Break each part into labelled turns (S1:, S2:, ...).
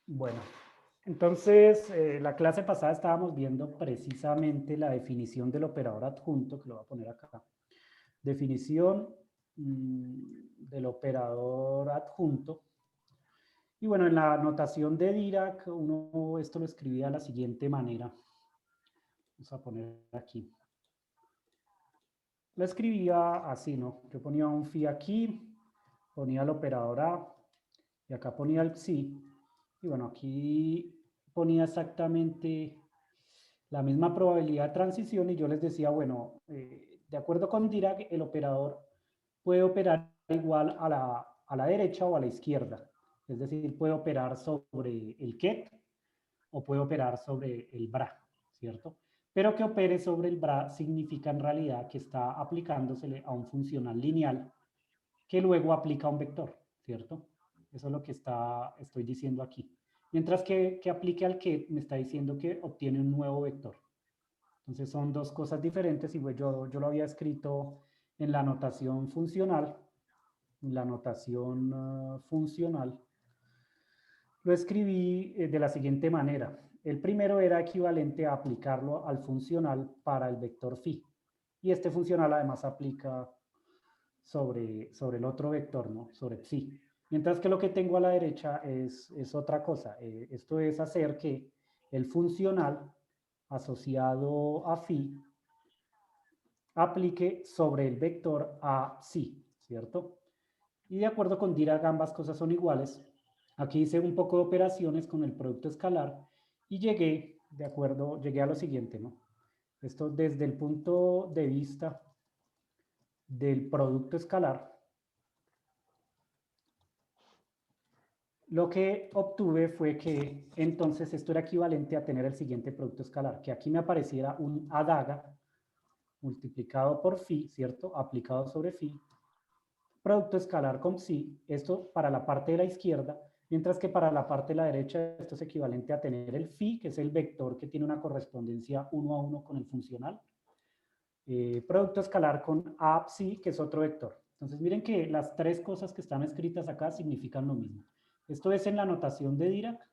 S1: Bueno, entonces la clase pasada estábamos viendo precisamente la definición del operador adjunto, que lo voy a poner acá. Definición del operador adjunto. Y bueno, en la notación de Dirac, uno esto lo escribía de la siguiente manera. Vamos a poner aquí. Lo escribía así, ¿no? Yo ponía un phi aquí, ponía el operador A, y acá ponía el psi. Y bueno, aquí ponía exactamente la misma probabilidad de transición y yo les decía, bueno, de acuerdo con Dirac, el operador puede operar igual a la derecha o a la izquierda. Es decir, puede operar sobre el ket o puede operar sobre el bra, ¿cierto? Pero que opere sobre el bra significa en realidad que está aplicándosele a un funcional lineal que luego aplica un vector, ¿cierto? Eso es lo que estoy diciendo aquí. Mientras que aplique al que me está diciendo que obtiene un nuevo vector. Entonces son dos cosas diferentes y pues yo lo había escrito en la notación funcional. La notación funcional lo escribí de la siguiente manera. El primero era equivalente a aplicarlo al funcional para el vector phi. Y este funcional además aplica sobre el otro vector, ¿no? Sobre psi. Mientras que lo que tengo a la derecha es otra cosa. Esto es hacer que el funcional asociado a phi aplique sobre el vector a psi, ¿cierto? Y de acuerdo con Dirac ambas cosas son iguales. Aquí hice un poco de operaciones con el producto escalar y llegué a lo siguiente, ¿no? Esto desde el punto de vista del producto escalar, lo que obtuve fue que entonces esto era equivalente a tener el siguiente producto escalar, que aquí me apareciera un adaga multiplicado por phi, ¿cierto? Aplicado sobre phi, producto escalar con psi, esto para la parte de la izquierda, mientras que para la parte de la derecha esto es equivalente a tener el phi, que es el vector que tiene una correspondencia 1 a 1 con el funcional, producto escalar con a psi, que es otro vector. Entonces miren que las tres cosas que están escritas acá significan lo mismo. Esto es en la notación de Dirac,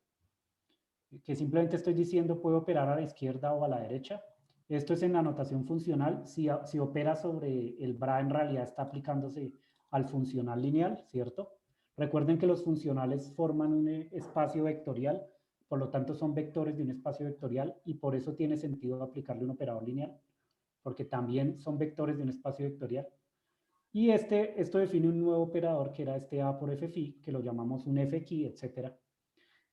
S1: que simplemente estoy diciendo puede operar a la izquierda o a la derecha. Esto es en la notación funcional. Si opera sobre el bra, en realidad está aplicándose al funcional lineal, ¿cierto? Recuerden que los funcionales forman un espacio vectorial, por lo tanto son vectores de un espacio vectorial y por eso tiene sentido aplicarle un operador lineal, porque también son vectores de un espacio vectorial. Y esto define un nuevo operador que era este A por F phi, que lo llamamos un F key, etcétera.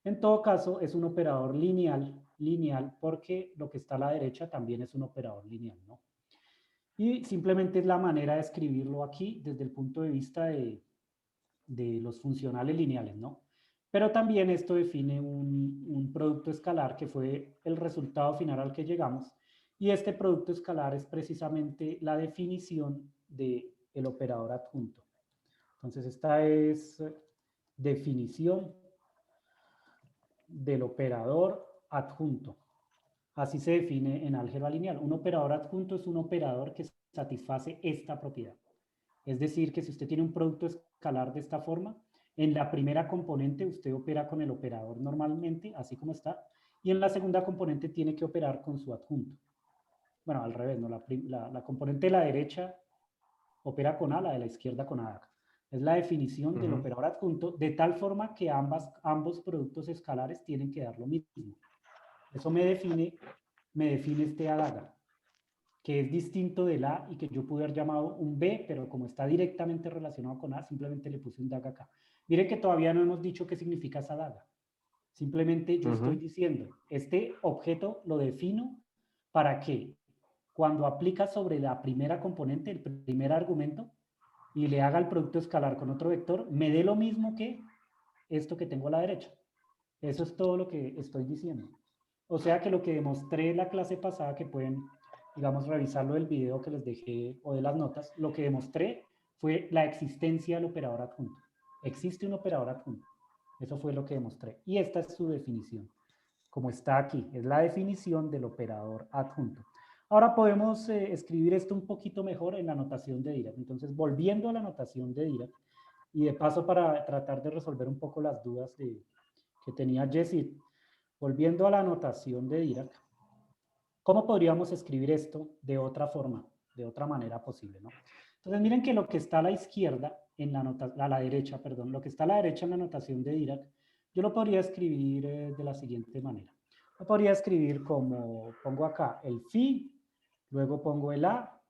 S1: En todo caso, es un operador lineal porque lo que está a la derecha también es un operador lineal, ¿no? Y simplemente es la manera de escribirlo aquí desde el punto de vista de los funcionales lineales, ¿no? Pero también esto define un producto escalar que fue el resultado final al que llegamos. Y este producto escalar es precisamente la definición del operador adjunto. Entonces, esta es definición del operador adjunto. Así se define en álgebra lineal. Un operador adjunto es un operador que satisface esta propiedad. Es decir, que si usted tiene un producto escalar de esta forma, en la primera componente usted opera con el operador normalmente, así como está, y en la segunda componente tiene que operar con su adjunto. Bueno, al revés, ¿no? La componente de la derecha opera con A, la de la izquierda con A. Es la definición del operador adjunto, de tal forma que ambos productos escalares tienen que dar lo mismo. Eso me define este adaga, que es distinto del A y que yo pude haber llamado un B, pero como está directamente relacionado con A, simplemente le puse un daga acá. Miren que todavía no hemos dicho qué significa esa daga. Simplemente yo estoy diciendo, este objeto lo defino para que cuando aplica sobre la primera componente, el primer argumento, y le haga el producto escalar con otro vector, me dé lo mismo que esto que tengo a la derecha. Eso es todo lo que estoy diciendo. O sea que lo que demostré en la clase pasada, que pueden, digamos, revisarlo del video que les dejé o de las notas, lo que demostré fue la existencia del operador adjunto. Existe un operador adjunto. Eso fue lo que demostré. Y esta es su definición, como está aquí. Es la definición del operador adjunto. Ahora podemos escribir esto un poquito mejor en la notación de Dirac. Entonces, volviendo a la notación de Dirac, y de paso para tratar de resolver un poco las dudas que tenía Yesid, volviendo a la notación de Dirac, ¿cómo podríamos escribir esto de otra forma, de otra manera posible, ¿no? Entonces miren que lo que está a la izquierda, a la derecha, perdón, lo que está a la derecha en la notación de Dirac, yo lo podría escribir de la siguiente manera. Lo podría escribir como, pongo acá el phi, luego pongo el a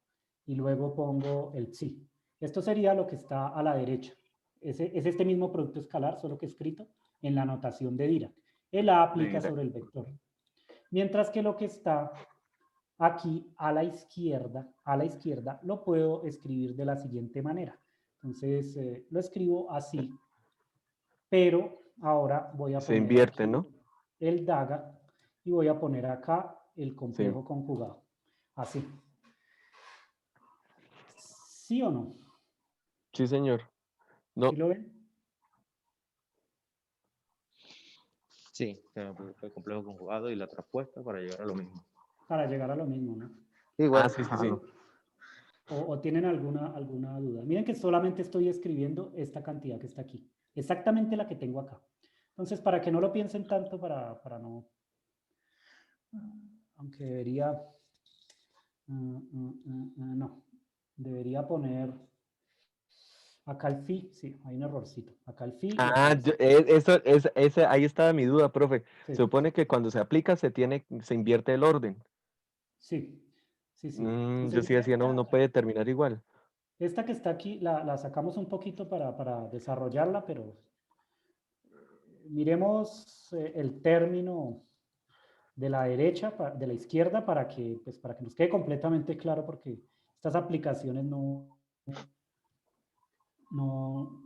S1: y luego pongo el psi. Esto sería lo que está a la derecha. Es este mismo producto escalar, solo que escrito en la notación de Dirac. El a aplica sobre el vector. Mientras que lo que está aquí a la izquierda lo puedo escribir de la siguiente manera. Entonces lo escribo así, pero ahora voy a
S2: Se
S1: poner
S2: invierte,
S1: aquí
S2: ¿no?
S1: el DAGA y voy a poner acá el complejo
S2: Sí.
S1: conjugado. Así. ¿Sí o no?
S2: Sí, señor. No,
S1: ¿Sí lo ven?
S3: Sí, el complejo conjugado y la traspuesta para llegar a lo mismo.
S1: Para llegar a lo mismo, ¿no?
S3: Igual.
S2: sí, sí, sí.
S1: O tienen alguna duda. Miren que solamente estoy escribiendo esta cantidad que está aquí. Exactamente la que tengo acá. Entonces, para que no lo piensen tanto, para no... Aunque debería... no. Debería poner... Acá el phi, sí, hay un errorcito. Acá el phi y acá el psi.
S2: Ahí estaba mi duda, profe.
S1: Sí,
S2: Se supone que cuando se aplica se invierte el orden.
S1: sí, sí. Sí.
S2: Yo
S1: Entonces,
S2: sí decía, no, no puede terminar igual.
S1: esta que está aquí la sacamos un poquito para desarrollarla, pero miremos el término de la derecha, de la izquierda, pues, para que nos quede completamente claro, porque estas aplicaciones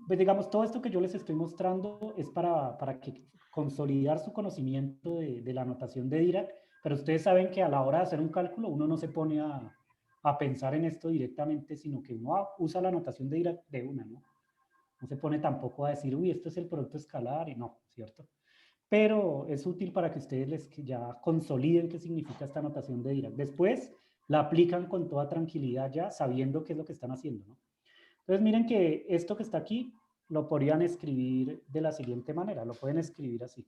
S1: pues digamos, todo esto que yo les estoy mostrando es para que consolidar su conocimiento de la notación de Dirac, pero ustedes saben que a la hora de hacer un cálculo uno no se pone a pensar en esto directamente, sino que uno usa la notación de Dirac de una, ¿no? No se pone tampoco a decir, uy, esto es el producto escalar, y no, ¿cierto? Pero es útil para que ustedes ya consoliden qué significa esta notación de Dirac. Después la aplican con toda tranquilidad ya, sabiendo qué es lo que están haciendo, ¿no? Entonces miren que esto que está aquí lo podrían escribir de la siguiente manera, lo pueden escribir así,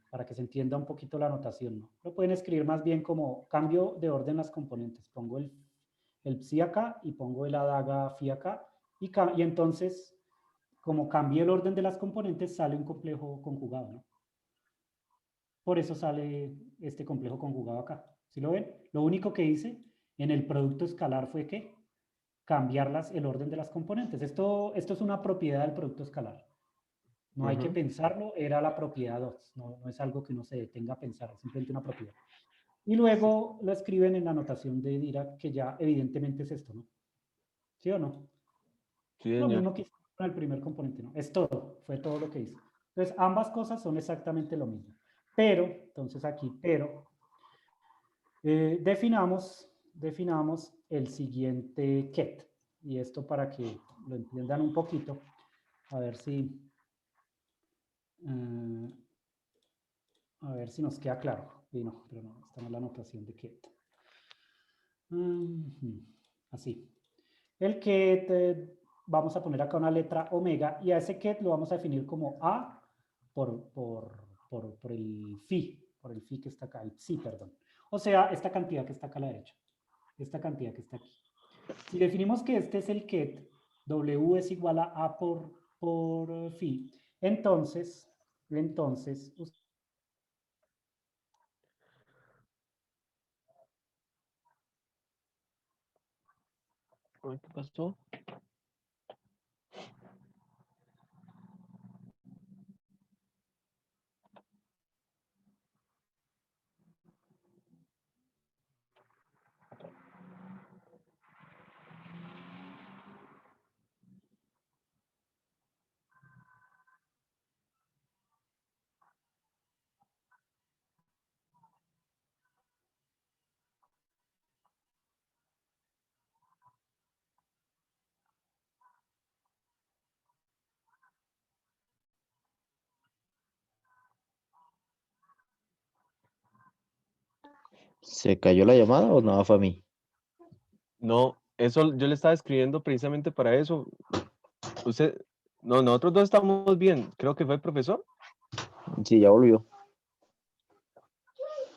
S1: para que se entienda un poquito la notación, ¿no? Lo pueden escribir más bien como cambio de orden las componentes, pongo el psi acá y pongo el adaga phi acá, y entonces, como cambié el orden de las componentes, sale un complejo conjugado, ¿no? Por eso sale este complejo conjugado acá. ¿Sí lo ven? Lo único que hice en el producto escalar fue que cambiarlas el orden de las componentes. Esto es una propiedad del producto escalar. No hay que pensarlo, era la propiedad 2. No es algo que uno se detenga a pensar, es simplemente una propiedad. Y luego lo escriben en la notación de Dirac, que ya evidentemente es esto, ¿no? ¿Sí o no?
S2: Sí,
S1: Lo
S2: señor.
S1: mismo que hice con el primer componente, ¿no? Es todo, fue todo lo que hice. Entonces, ambas cosas son exactamente lo mismo. Pero, entonces aquí, definamos el siguiente ket. Y esto para que lo entiendan un poquito, a ver si, nos queda claro. Y no, pero no, esta no es la notación de ket. Así. El ket, vamos a poner acá una letra omega y a ese ket lo vamos a definir como A por el phi que está acá, el psi, perdón. O sea, esta cantidad que está acá a la derecha, esta cantidad que está aquí. Si definimos que este es el ket, W es igual a A por phi, entonces,
S2: ¿Qué pasó?
S4: ¿Se cayó la llamada o no fue a mí?
S2: No, eso yo le estaba escribiendo precisamente para eso. Usted, No, nosotros dos estamos bien. Creo que fue el profesor.
S4: Sí, ya volvió.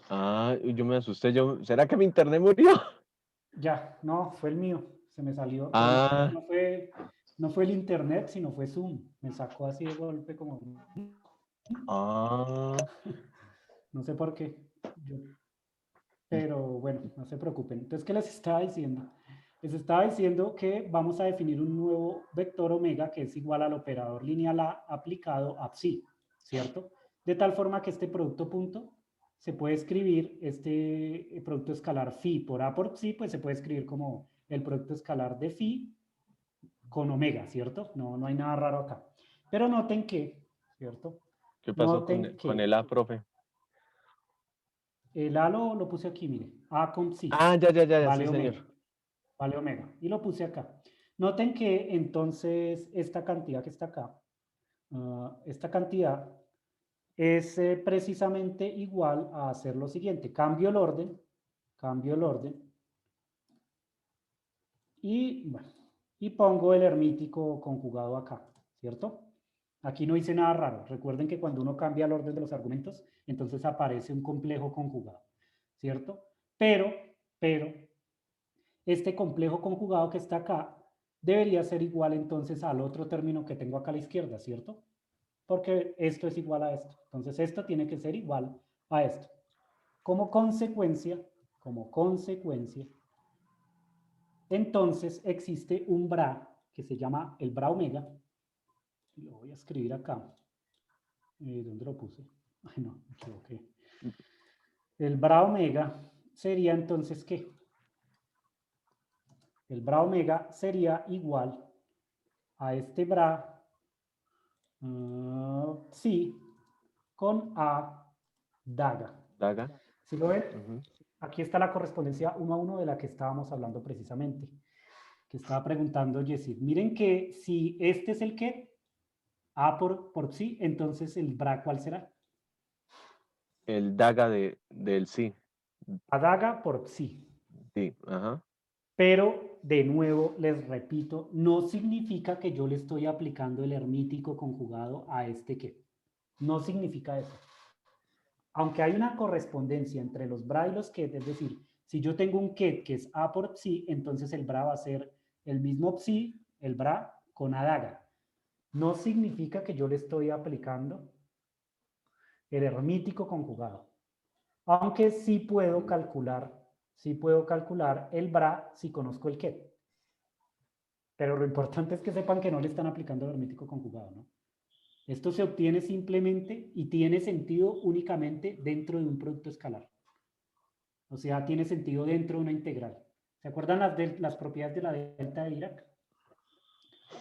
S2: Ah, yo me asusté. ¿Será que mi internet murió?
S1: Ya, no, fue el mío. Se me salió. Lo bueno es que
S2: Ah,
S1: no fue el internet, sino fue Zoom. Me sacó así de golpe como,
S2: ah.
S1: no sé por qué. Yo- pero bueno, no se preocupen. Entonces, ¿qué les estaba diciendo? Les estaba diciendo que vamos a definir un nuevo vector omega que es igual al operador lineal A aplicado a psi, ¿cierto? De tal forma que este producto punto se puede escribir, este producto escalar phi por A por psi, pues se puede escribir como el producto escalar de phi con omega, ¿cierto? No, no hay nada raro acá. Pero noten que, ¿cierto?
S2: ¿Qué pasó
S1: Noten
S2: con
S1: que
S2: el A, profe?
S1: el A lo puse aquí, mire, A con psi,
S2: Ah, ya, sí,
S1: vale
S2: señor.
S1: omega. Vale omega. Y lo puse acá. Noten que entonces esta cantidad que está acá, esta cantidad es precisamente igual a hacer lo siguiente. Cambio el orden y, bueno, y pongo el hermítico conjugado acá, ¿cierto? Aquí no hice nada raro. Recuerden que cuando uno cambia el orden de los argumentos, entonces aparece un complejo conjugado, ¿cierto? Pero este complejo conjugado que está acá debería ser igual entonces al otro término que tengo acá a la izquierda, ¿cierto? Porque esto es igual a esto. Entonces esto tiene que ser igual a esto. Como consecuencia, entonces existe un bra que se llama el bra omega. Lo voy a escribir acá. ¿Dónde lo puse? Ay, no, me equivoqué. El bra omega sería entonces, ¿qué? El bra omega sería igual a este bra sí, con A daga.
S2: Daga.
S1: Si lo ven,
S2: Ujú.
S1: aquí está la correspondencia 1 a 1 de la que estábamos hablando precisamente, que estaba preguntando Jessie. Miren que si este es el que, A por sí, entonces el bra, ¿cuál será?
S2: El daga del sí.
S1: A daga por sí.
S2: Sí, ajá.
S1: Pero, de nuevo, les repito, no significa que yo le estoy aplicando el hermítico conjugado a este que. No significa eso. Aunque hay una correspondencia entre los bra y los ket, es decir, si yo tengo un ket que es A por psi, entonces el bra va a ser el mismo psi, el bra, con A daga. No significa que yo le estoy aplicando el hermítico conjugado. Aunque sí puedo calcular el bra si conozco el ket. Pero lo importante es que sepan que no le están aplicando el hermítico conjugado, ¿no? Esto se obtiene simplemente y tiene sentido únicamente dentro de un producto escalar. O sea, tiene sentido dentro de una integral. ¿Se acuerdan las propiedades de la delta de Dirac?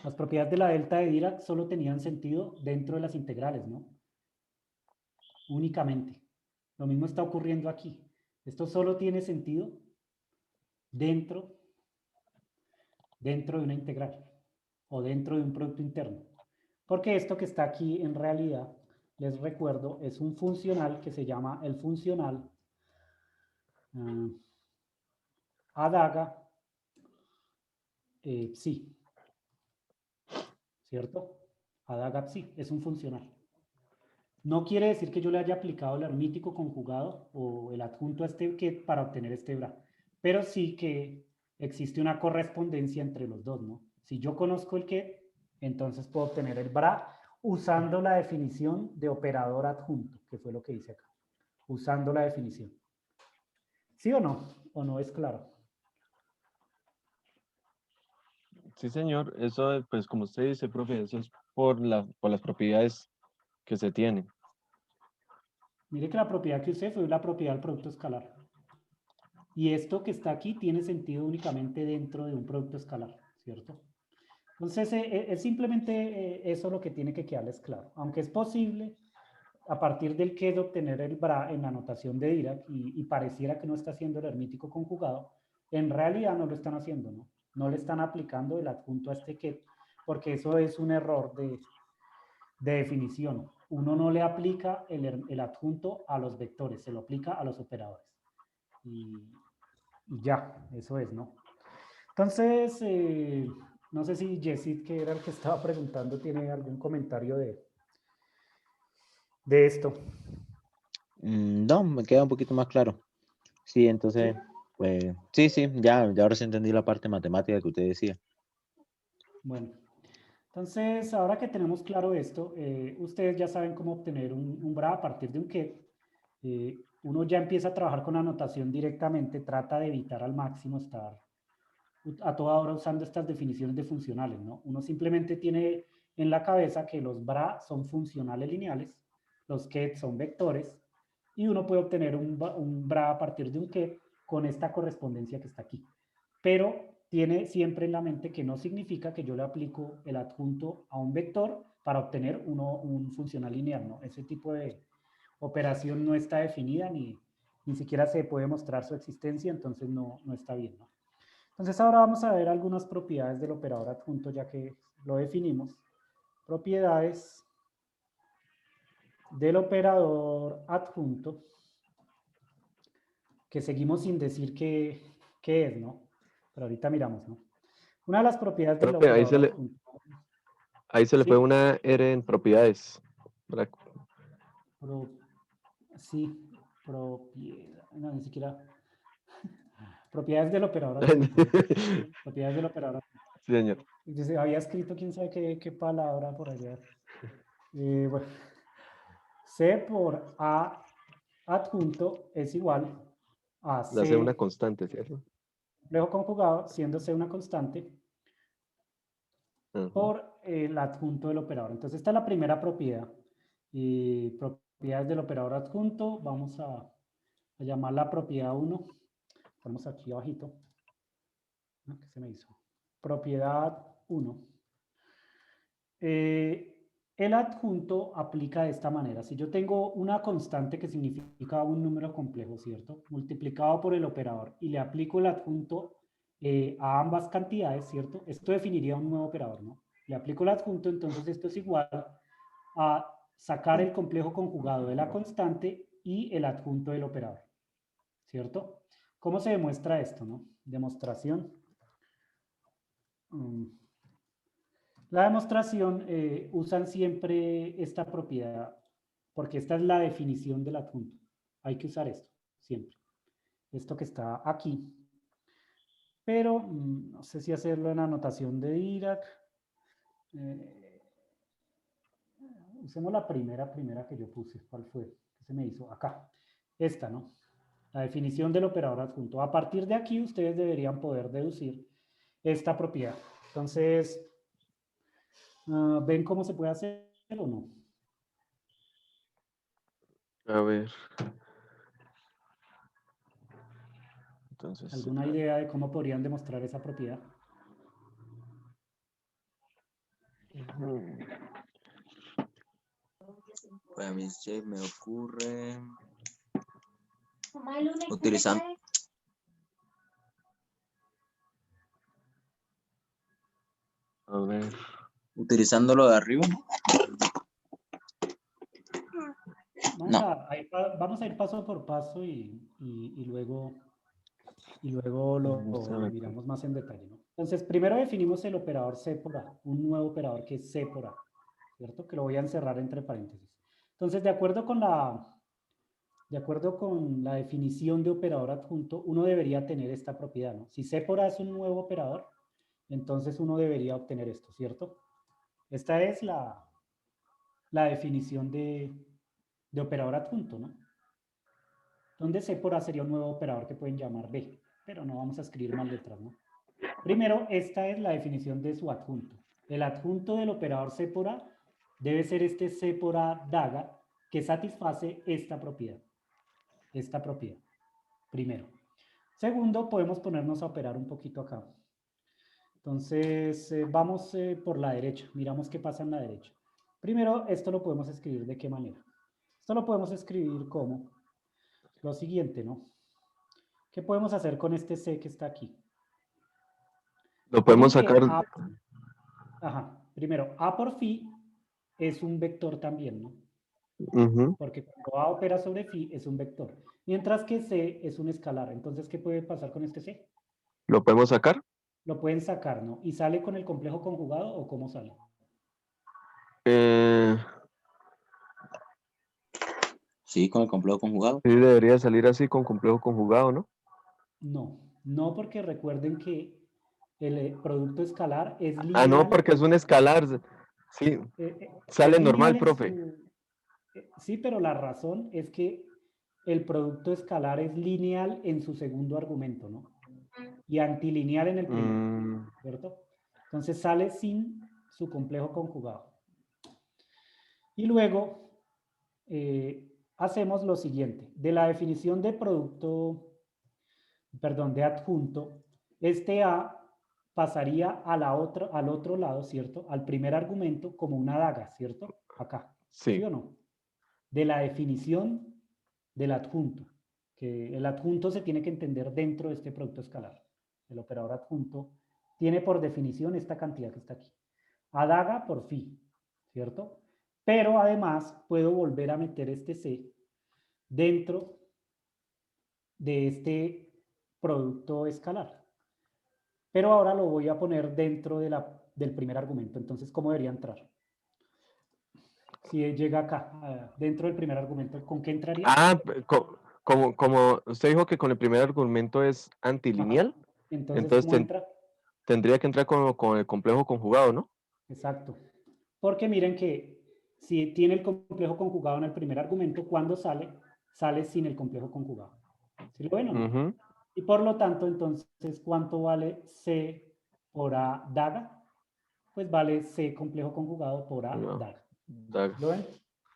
S1: Las propiedades de la delta de Dirac solo tenían sentido dentro de las integrales, ¿no? Únicamente. Lo mismo está ocurriendo aquí. Esto solo tiene sentido dentro de una integral o dentro de un producto interno. Porque esto que está aquí en realidad, les recuerdo, es un funcional que se llama el funcional a daga psi, ¿cierto? A daga psi, es un funcional. No quiere decir que yo le haya aplicado el hermítico conjugado o el adjunto a este ket para obtener este bra, pero sí que existe una correspondencia entre los dos, ¿no? Si yo conozco el ket, entonces puedo obtener el bra usando la definición de operador adjunto, que fue lo que hice acá, usando la definición. ¿Sí o no? ¿O no es claro?
S2: Sí, señor. Eso, pues como usted dice, profe, eso es por las propiedades que se tienen.
S1: Mire que la propiedad que usé fue la propiedad del producto escalar. Y esto que está aquí tiene sentido únicamente dentro de un producto escalar, ¿cierto? Entonces, es simplemente eso lo que tiene que quedarles claro. Aunque es posible, a partir del que de obtener el bra en la notación de Dirac, y pareciera que no está haciendo el hermítico conjugado, en realidad no lo están haciendo, ¿no? No le están aplicando el adjunto a este ket, porque eso es un error de definición. Uno no le aplica el adjunto a los vectores, se lo aplica a los operadores. Y ya, eso es, ¿no? Entonces, No sé si Yesid, que era el que estaba preguntando, tiene algún comentario de esto.
S4: No, me queda un poquito más claro. Sí, entonces,
S1: ¿Sí?
S4: pues, sí, ya ahora sí entendí la parte matemática que usted decía.
S1: Bueno, entonces ahora que tenemos claro esto, ustedes ya saben cómo obtener un bra a partir de un get. Uno ya empieza a trabajar con anotación directamente, trata de evitar al máximo estar a toda hora usando estas definiciones de funcionales, ¿no? Uno simplemente tiene en la cabeza que los bra son funcionales lineales, los ket son vectores, y uno puede obtener un bra a partir de un ket con esta correspondencia que está aquí. Pero tiene siempre en la mente que no significa que yo le aplico el adjunto a un vector para obtener un funcional lineal, ¿no? Ese tipo de operación no está definida ni siquiera se puede mostrar su existencia, entonces no está bien, ¿no? Entonces ahora vamos a ver algunas propiedades del operador adjunto ya que lo definimos. Propiedades del operador adjunto que seguimos sin decir qué es, ¿no? Pero ahorita miramos, ¿no? Una de las propiedades del
S2: Profe,
S1: operador adjunto.
S2: ahí se le fue
S1: ¿Sí?
S2: una R en propiedades. Para-
S1: Sí, propiedad. No, ni siquiera. Propiedades del operador adjunto. Propiedades del operador adjunto.
S2: Sí, señor.
S1: Entonces, había escrito quién sabe qué palabra por allá. Bueno. C por A adjunto es igual a
S2: La hace una
S1: C
S2: constante, ¿cierto?
S1: complejo conjugado, siendo C una constante,
S2: Ajá.
S1: por el adjunto del operador. Entonces, esta es la primera propiedad. Propiedades del operador adjunto. Vamos a llamarla propiedad 1. Ponemos aquí abajito. ¿Qué se me hizo? Propiedad 1. El adjunto aplica de esta manera. Si yo tengo una constante que significa un número complejo, ¿cierto? Multiplicado por el operador y le aplico el adjunto a ambas cantidades, ¿cierto? Esto definiría un nuevo operador, ¿no? Le aplico el adjunto, entonces esto es igual a sacar el complejo conjugado de la constante y el adjunto del operador, ¿cierto? ¿Cómo se demuestra esto, no? Demostración. La demostración usan siempre esta propiedad, porque esta es la definición del adjunto. Hay que usar esto, siempre. Esto que está aquí. Pero no sé si hacerlo en anotación de Dirac. Usemos la primera que yo puse. ¿Cuál fue? ¿Qué se me hizo? Acá. Esta, ¿no? La definición del operador adjunto. A partir de aquí, ustedes deberían poder deducir esta propiedad. Entonces, ¿ven cómo se puede hacer o no?
S2: A ver. Entonces,
S1: ¿Alguna idea de cómo podrían demostrar esa propiedad?
S5: Pues a mí se me ocurre utilizando,
S2: a ver.
S5: utilizándolo de arriba.
S1: Vamos a ir paso por paso y luego lo miramos más en detalle, ¿no? Entonces, primero definimos el operador C por A, un nuevo operador que es C por A, ¿cierto? Que lo voy a encerrar entre paréntesis. Entonces, de acuerdo con la definición de operador adjunto, uno debería tener esta propiedad, ¿no? Si C por A es un nuevo operador, entonces uno debería obtener esto, ¿cierto? Esta es la definición de operador adjunto, ¿no? Donde C por A sería un nuevo operador que pueden llamar B, pero no vamos a escribir más letras, ¿no? Primero, esta es la definición de su adjunto. El adjunto del operador C por A debe ser este C por A daga que satisface esta propiedad. Esta propiedad, primero. Segundo, podemos ponernos a operar un poquito acá. Entonces, vamos por la derecha. Miramos qué pasa en la derecha. Primero, esto lo podemos escribir de qué manera. Esto lo podemos escribir como lo siguiente, ¿no? ¿Qué podemos hacer con este C que está aquí?
S2: Lo
S1: Miren
S2: podemos
S1: que
S2: sacar.
S1: primero, A por phi es un vector también, ¿no?
S2: Ujú.
S1: Porque cuando A opera sobre phi es un vector. Mientras que C es un escalar. Entonces, ¿qué puede pasar con este C?
S2: Lo podemos sacar.
S1: lo pueden sacar, ¿no? ¿Y sale con el complejo conjugado o cómo sale?
S2: Eh,
S5: Sí, con el complejo conjugado.
S2: sí, debería salir así con complejo conjugado, ¿no?
S1: No, no porque recuerden que el producto escalar es
S2: Ah, no,
S1: lineal.
S2: porque es un escalar. Sí, sale
S1: Es
S2: normal,
S1: lineal en
S2: profe.
S1: su... sí, pero la razón es que el producto escalar es lineal en su segundo argumento, ¿no? Y antilineal en el primero,
S2: Mm,
S1: ¿cierto? Entonces sale sin su complejo conjugado. Y luego hacemos lo siguiente. De la definición de producto, perdón, de adjunto, este A pasaría a al otro lado, ¿cierto? Al primer argumento como una daga, ¿cierto? Acá, ¿sí
S2: sí.
S1: o no? De la definición del adjunto, que el adjunto se tiene que entender dentro de este producto escalar. El operador adjunto tiene por definición esta cantidad que está aquí. A daga por phi, ¿cierto? Pero además puedo volver a meter este C dentro de este producto escalar. Pero ahora lo voy a poner dentro del primer argumento. Entonces, ¿cómo debería entrar? Si llega acá, dentro del primer argumento, ¿con qué entraría?
S2: Ah, como usted dijo que con el primer argumento es
S1: Ajá.
S2: antilineal,
S1: Entonces,
S2: entonces
S1: ¿cómo entra?
S2: tendría que entrar con el complejo conjugado, ¿no?
S1: Exacto. Porque miren que si tiene el complejo conjugado en el primer argumento, cuando sale, sale sin el complejo conjugado. ¿Sí lo ven o no?
S2: Ujú.
S1: Y por lo tanto, entonces, ¿cuánto vale C por A daga? Pues vale C complejo conjugado por A
S2: No,
S1: daga.
S2: da-
S1: ¿Lo ven?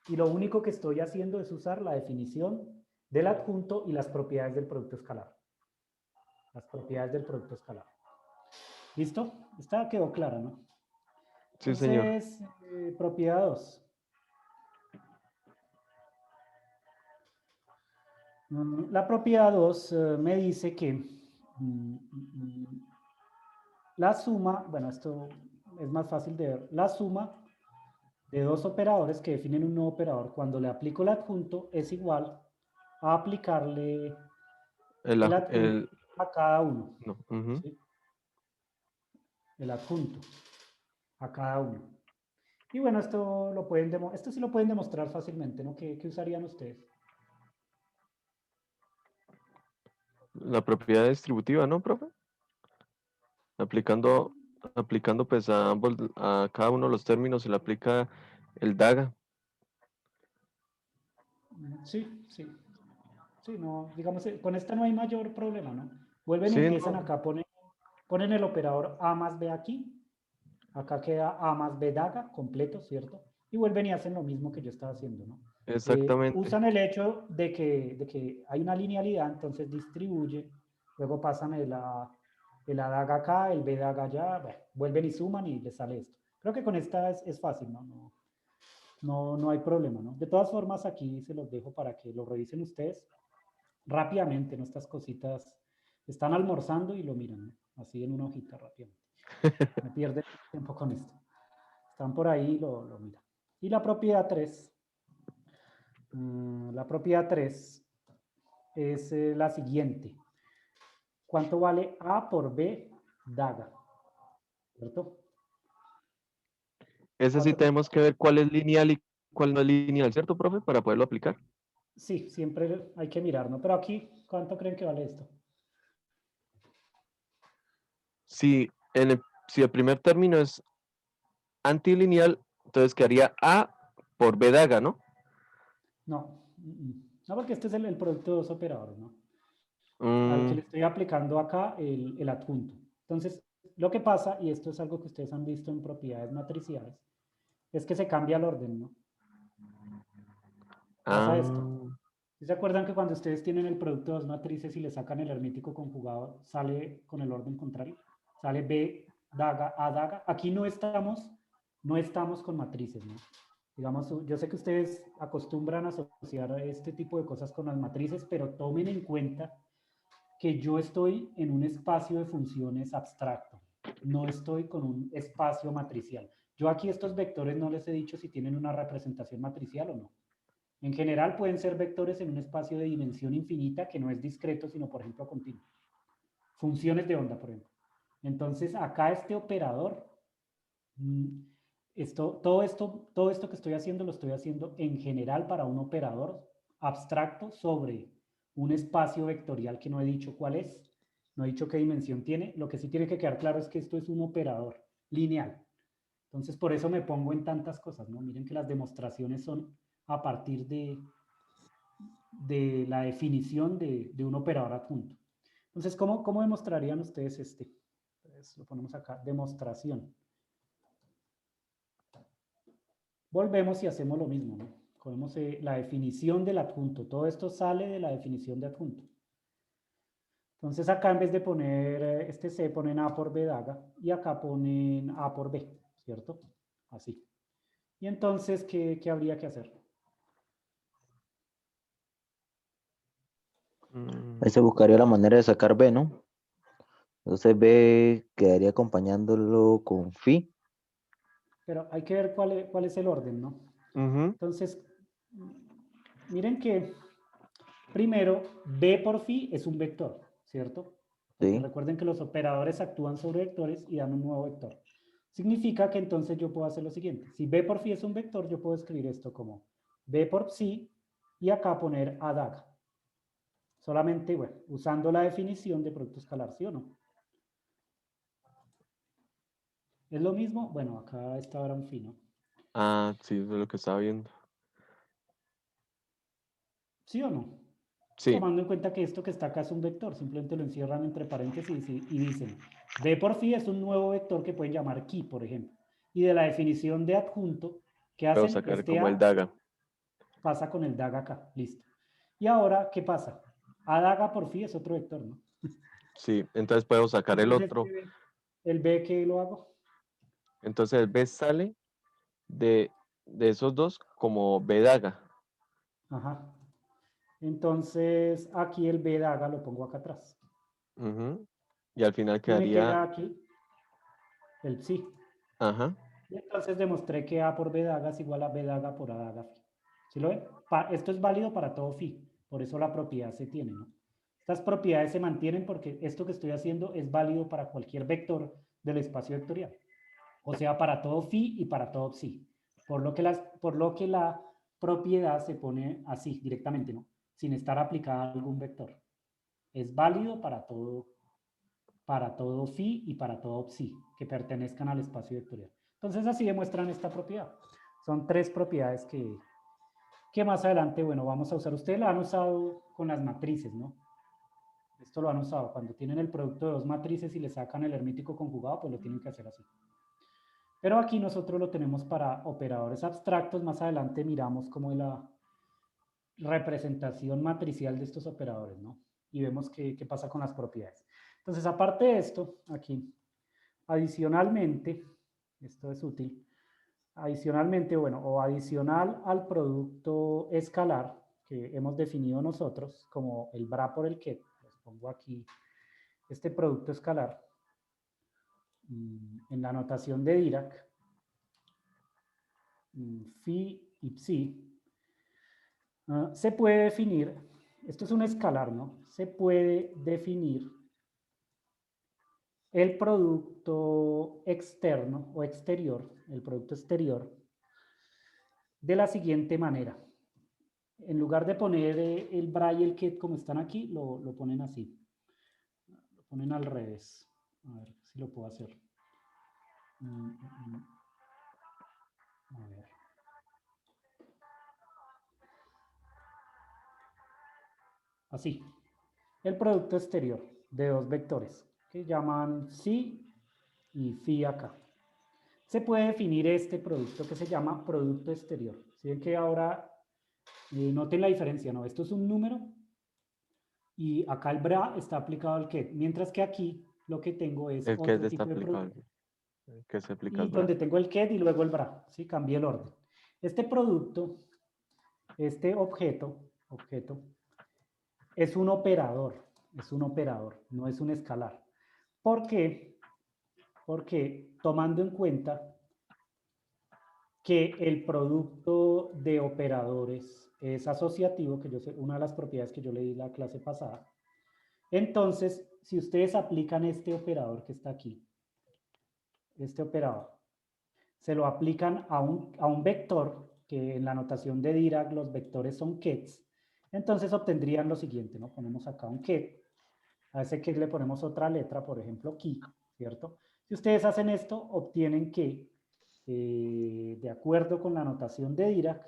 S1: Y lo único que estoy haciendo es usar la definición del adjunto y las propiedades del producto escalar. Las propiedades del producto escalar. ¿Listo? Esta quedó clara, ¿no?
S2: Sí, señor.
S1: Entonces, propiedad 2. La propiedad 2 me dice que la suma, bueno, esto es más fácil de ver, la suma de dos operadores que definen un nuevo operador cuando le aplico el adjunto es igual a aplicarle
S2: El,
S1: el
S2: aj-
S1: adjunto
S2: el,
S1: a cada uno,
S2: no, ujú.
S1: ¿sí? El adjunto a cada uno. Y bueno, esto sí lo pueden demostrar fácilmente, ¿no? ¿Qué usarían ustedes?
S2: La propiedad distributiva, ¿no, profe? Aplicando, aplicando pues a ambos, a cada uno de los términos se le aplica el DAGA.
S1: Sí, sí. Sí, no, digamos, con esta no hay mayor problema, ¿no? Vuelven y
S2: Sí,
S1: empiezan
S2: no,
S1: acá, ponen el operador A más B aquí, acá queda A más B daga completo, ¿cierto? Y vuelven y hacen lo mismo que yo estaba haciendo, ¿no?
S2: exactamente.
S1: Usan el hecho de que hay una linealidad, entonces distribuye, luego pasan el A daga acá, el B daga allá, bueno, vuelven y suman y les sale esto. Creo que con esta es fácil, ¿no? No hay problema, ¿no? De todas formas, aquí se los dejo para que lo revisen ustedes rápidamente, ¿no? Estas cositas están almorzando y lo miran, ¿no? Así en una hojita rápidamente. Me pierde tiempo con esto. Están por ahí y lo miran. Y la propiedad 3. La propiedad 3 es la siguiente. ¿Cuánto vale A por B daga? ¿Cierto?
S2: Ese sí
S1: ¿Cuánto creen?
S2: tenemos que ver cuál es lineal y cuál no es lineal, ¿cierto, profe? Para poderlo aplicar.
S1: Sí, siempre hay que mirar, ¿no? Pero aquí, ¿cuánto creen que vale esto?
S2: Si, si el primer término es antilineal, entonces quedaría A por B DAGA, ¿no?
S1: No, no, porque este es el producto de dos operadores, ¿no? Al que
S2: Mm,
S1: le estoy aplicando acá el adjunto. Entonces, lo que pasa, y esto es algo que ustedes han visto en propiedades matriciales, es que se cambia el orden, ¿no? Pasa esto.
S2: ah,
S1: ¿Sí se acuerdan que cuando ustedes tienen el producto de dos matrices y le sacan el hermético conjugado, sale con el orden contrario? Sale B daga, A daga. Aquí no estamos con matrices, ¿no? Digamos, yo sé que ustedes acostumbran a asociar este tipo de cosas con las matrices, pero tomen en cuenta que yo estoy en un espacio de funciones abstracto, no estoy con un espacio matricial. Yo aquí estos vectores no les he dicho si tienen una representación matricial o no. En general pueden ser vectores en un espacio de dimensión infinita que no es discreto, sino por ejemplo continuo. Funciones de onda, por ejemplo. Entonces, acá este operador, todo esto que estoy haciendo, lo estoy haciendo en general para un operador abstracto sobre un espacio vectorial que no he dicho cuál es, no he dicho qué dimensión tiene. Lo que sí tiene que quedar claro es que esto es un operador lineal. Entonces, por eso me pongo en tantas cosas, ¿no? Miren que las demostraciones son a partir de la definición de un operador adjunto. Entonces, ¿cómo demostrarían ustedes este? Entonces, lo ponemos acá, demostración. Volvemos y hacemos lo mismo, ¿no? Cogemos la definición del adjunto. Todo esto sale de la definición de adjunto. Entonces, acá en vez de poner este C, ponen A por B daga y acá ponen A por B, ¿cierto? Así. Y entonces, ¿qué habría que hacer?
S4: Ahí se buscaría la manera de sacar B, ¿no? Entonces B quedaría acompañándolo con phi.
S1: Pero hay que ver cuál es el orden, ¿no?
S2: Ujú.
S1: Entonces, miren que primero, B por phi es un vector, ¿cierto? Porque
S4: Sí.
S1: recuerden que los operadores actúan sobre vectores y dan un nuevo vector. Significa que entonces yo puedo hacer lo siguiente. Si B por phi es un vector, yo puedo escribir esto como B por psi y acá poner A daga. Solamente, bueno, usando la definición de producto escalar, ¿sí o no? ¿Es lo mismo? Bueno, acá está ahora un phi, ¿no?
S2: Ah, sí, eso es lo que estaba viendo.
S1: ¿Sí o no?
S2: Sí,
S1: Tomando en cuenta que esto que está acá es un vector, simplemente lo encierran entre paréntesis y dicen, B por phi es un nuevo vector que pueden llamar key, por ejemplo. Y de la definición de adjunto, ¿qué
S2: puedo
S1: hacen?
S2: sacar
S1: Este
S2: como el
S1: A
S2: daga.
S1: pasa con el daga acá, listo. Y ahora, ¿qué pasa? A daga por phi es otro vector, ¿no?
S2: Sí, entonces puedo sacar el
S1: Entonces,
S2: otro.
S1: el B, ¿qué lo hago?
S2: Entonces el B sale de esos dos como B daga.
S1: Ajá. Entonces, aquí el B daga lo pongo acá atrás.
S2: Ujú. Y al final
S1: Y me
S2: quedaría,
S1: queda aquí el psi.
S2: ajá,
S1: Y entonces demostré que A por B daga es igual a B daga por A daga phi. ¿Sí lo ven? Esto es válido para todo phi. Por eso la propiedad se tiene, ¿no? Estas propiedades se mantienen porque esto que estoy haciendo es válido para cualquier vector del espacio vectorial. O sea, para todo phi y para todo psi. Por lo que la propiedad se pone así directamente, ¿no? Sin estar aplicada a algún vector. Es válido para todo phi y para todo psi que pertenezcan al espacio vectorial. Entonces así demuestran esta propiedad. Son tres propiedades que más adelante, bueno, vamos a usar. Ustedes lo han usado con las matrices, ¿no? Esto lo han usado. Cuando tienen el producto de dos matrices y le sacan el hermítico conjugado, pues lo tienen que hacer así. Pero aquí nosotros lo tenemos para operadores abstractos. Más adelante miramos cómo es la representación matricial de estos operadores, ¿no? Y vemos qué pasa con las propiedades. Entonces, aparte de esto, aquí, adicionalmente, esto es útil, adicionalmente, bueno, o adicional al producto escalar que hemos definido nosotros, como el bra por el ket, les pongo aquí este producto escalar, en la notación de Dirac, phi y psi, se puede definir, esto es un escalar, ¿no? Se puede definir el producto externo o exterior, el producto exterior, de la siguiente manera. En lugar de poner el bra y el ket como están aquí, lo ponen así. Lo ponen al revés. A ver si lo puedo hacer. A ver. Así. El producto exterior de dos vectores que llaman psi y phi acá. Se puede definir este producto que se llama producto exterior. ¿Sí ven que ahora noten la diferencia? ¿No? Esto es un número y acá el bra está aplicado al ket, mientras que aquí lo que tengo es
S2: el que es
S1: otro
S2: está
S1: tipo de
S2: aplicable,
S1: producto.
S2: el que se aplica
S1: Y
S2: al bra.
S1: donde tengo el ket y luego el bra, ¿sí? Cambié el orden. Este producto, este objeto, es un operador, no es un escalar. ¿Por qué? Porque tomando en cuenta que el producto de operadores es asociativo, que una de las propiedades que yo leí la clase pasada, Entonces, si ustedes aplican este operador que está aquí, este operador, se lo aplican a un vector, que en la notación de Dirac los vectores son kets, entonces obtendrían lo siguiente, ¿no? Ponemos acá un ket, a ese ket le ponemos otra letra, por ejemplo, ki, ¿cierto? Si ustedes hacen esto, obtienen que, de acuerdo con la notación de Dirac,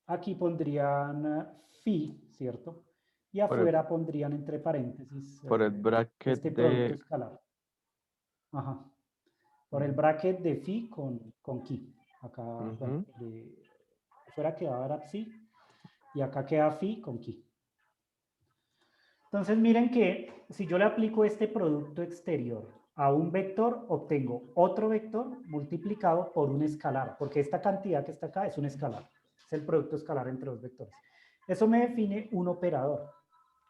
S1: aquí pondrían phi, ¿cierto? Y
S2: Por el,
S1: afuera pondrían entre paréntesis
S2: por el bracket
S1: este producto
S2: de...
S1: escalar. Ajá. Por el
S2: Ujú,
S1: bracket de phi con ki. Acá, bueno,
S2: ujú.
S1: afuera quedaba psi y acá queda phi con ki. Entonces miren que si yo le aplico este producto exterior a un vector, obtengo otro vector multiplicado por un escalar, porque esta cantidad que está acá es un escalar. Es el producto escalar entre dos vectores. Eso me define un operador.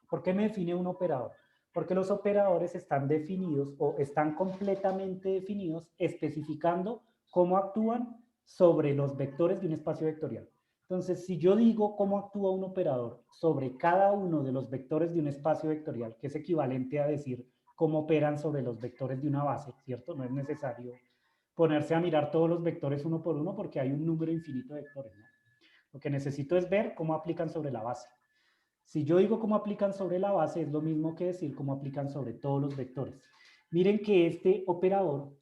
S1: ¿Por qué me define un operador? Porque los operadores están definidos o están completamente definidos especificando cómo actúan sobre los vectores de un espacio vectorial. Entonces, si yo digo cómo actúa un operador sobre cada uno de los vectores de un espacio vectorial, que es equivalente a decir cómo operan sobre los vectores de una base, ¿cierto? No es necesario ponerse a mirar todos los vectores uno por uno porque hay un número infinito de vectores, ¿no? Lo que necesito es ver cómo aplican sobre la base. Si yo digo cómo aplican sobre la base, es lo mismo que decir cómo aplican sobre todos los vectores. Miren que este operador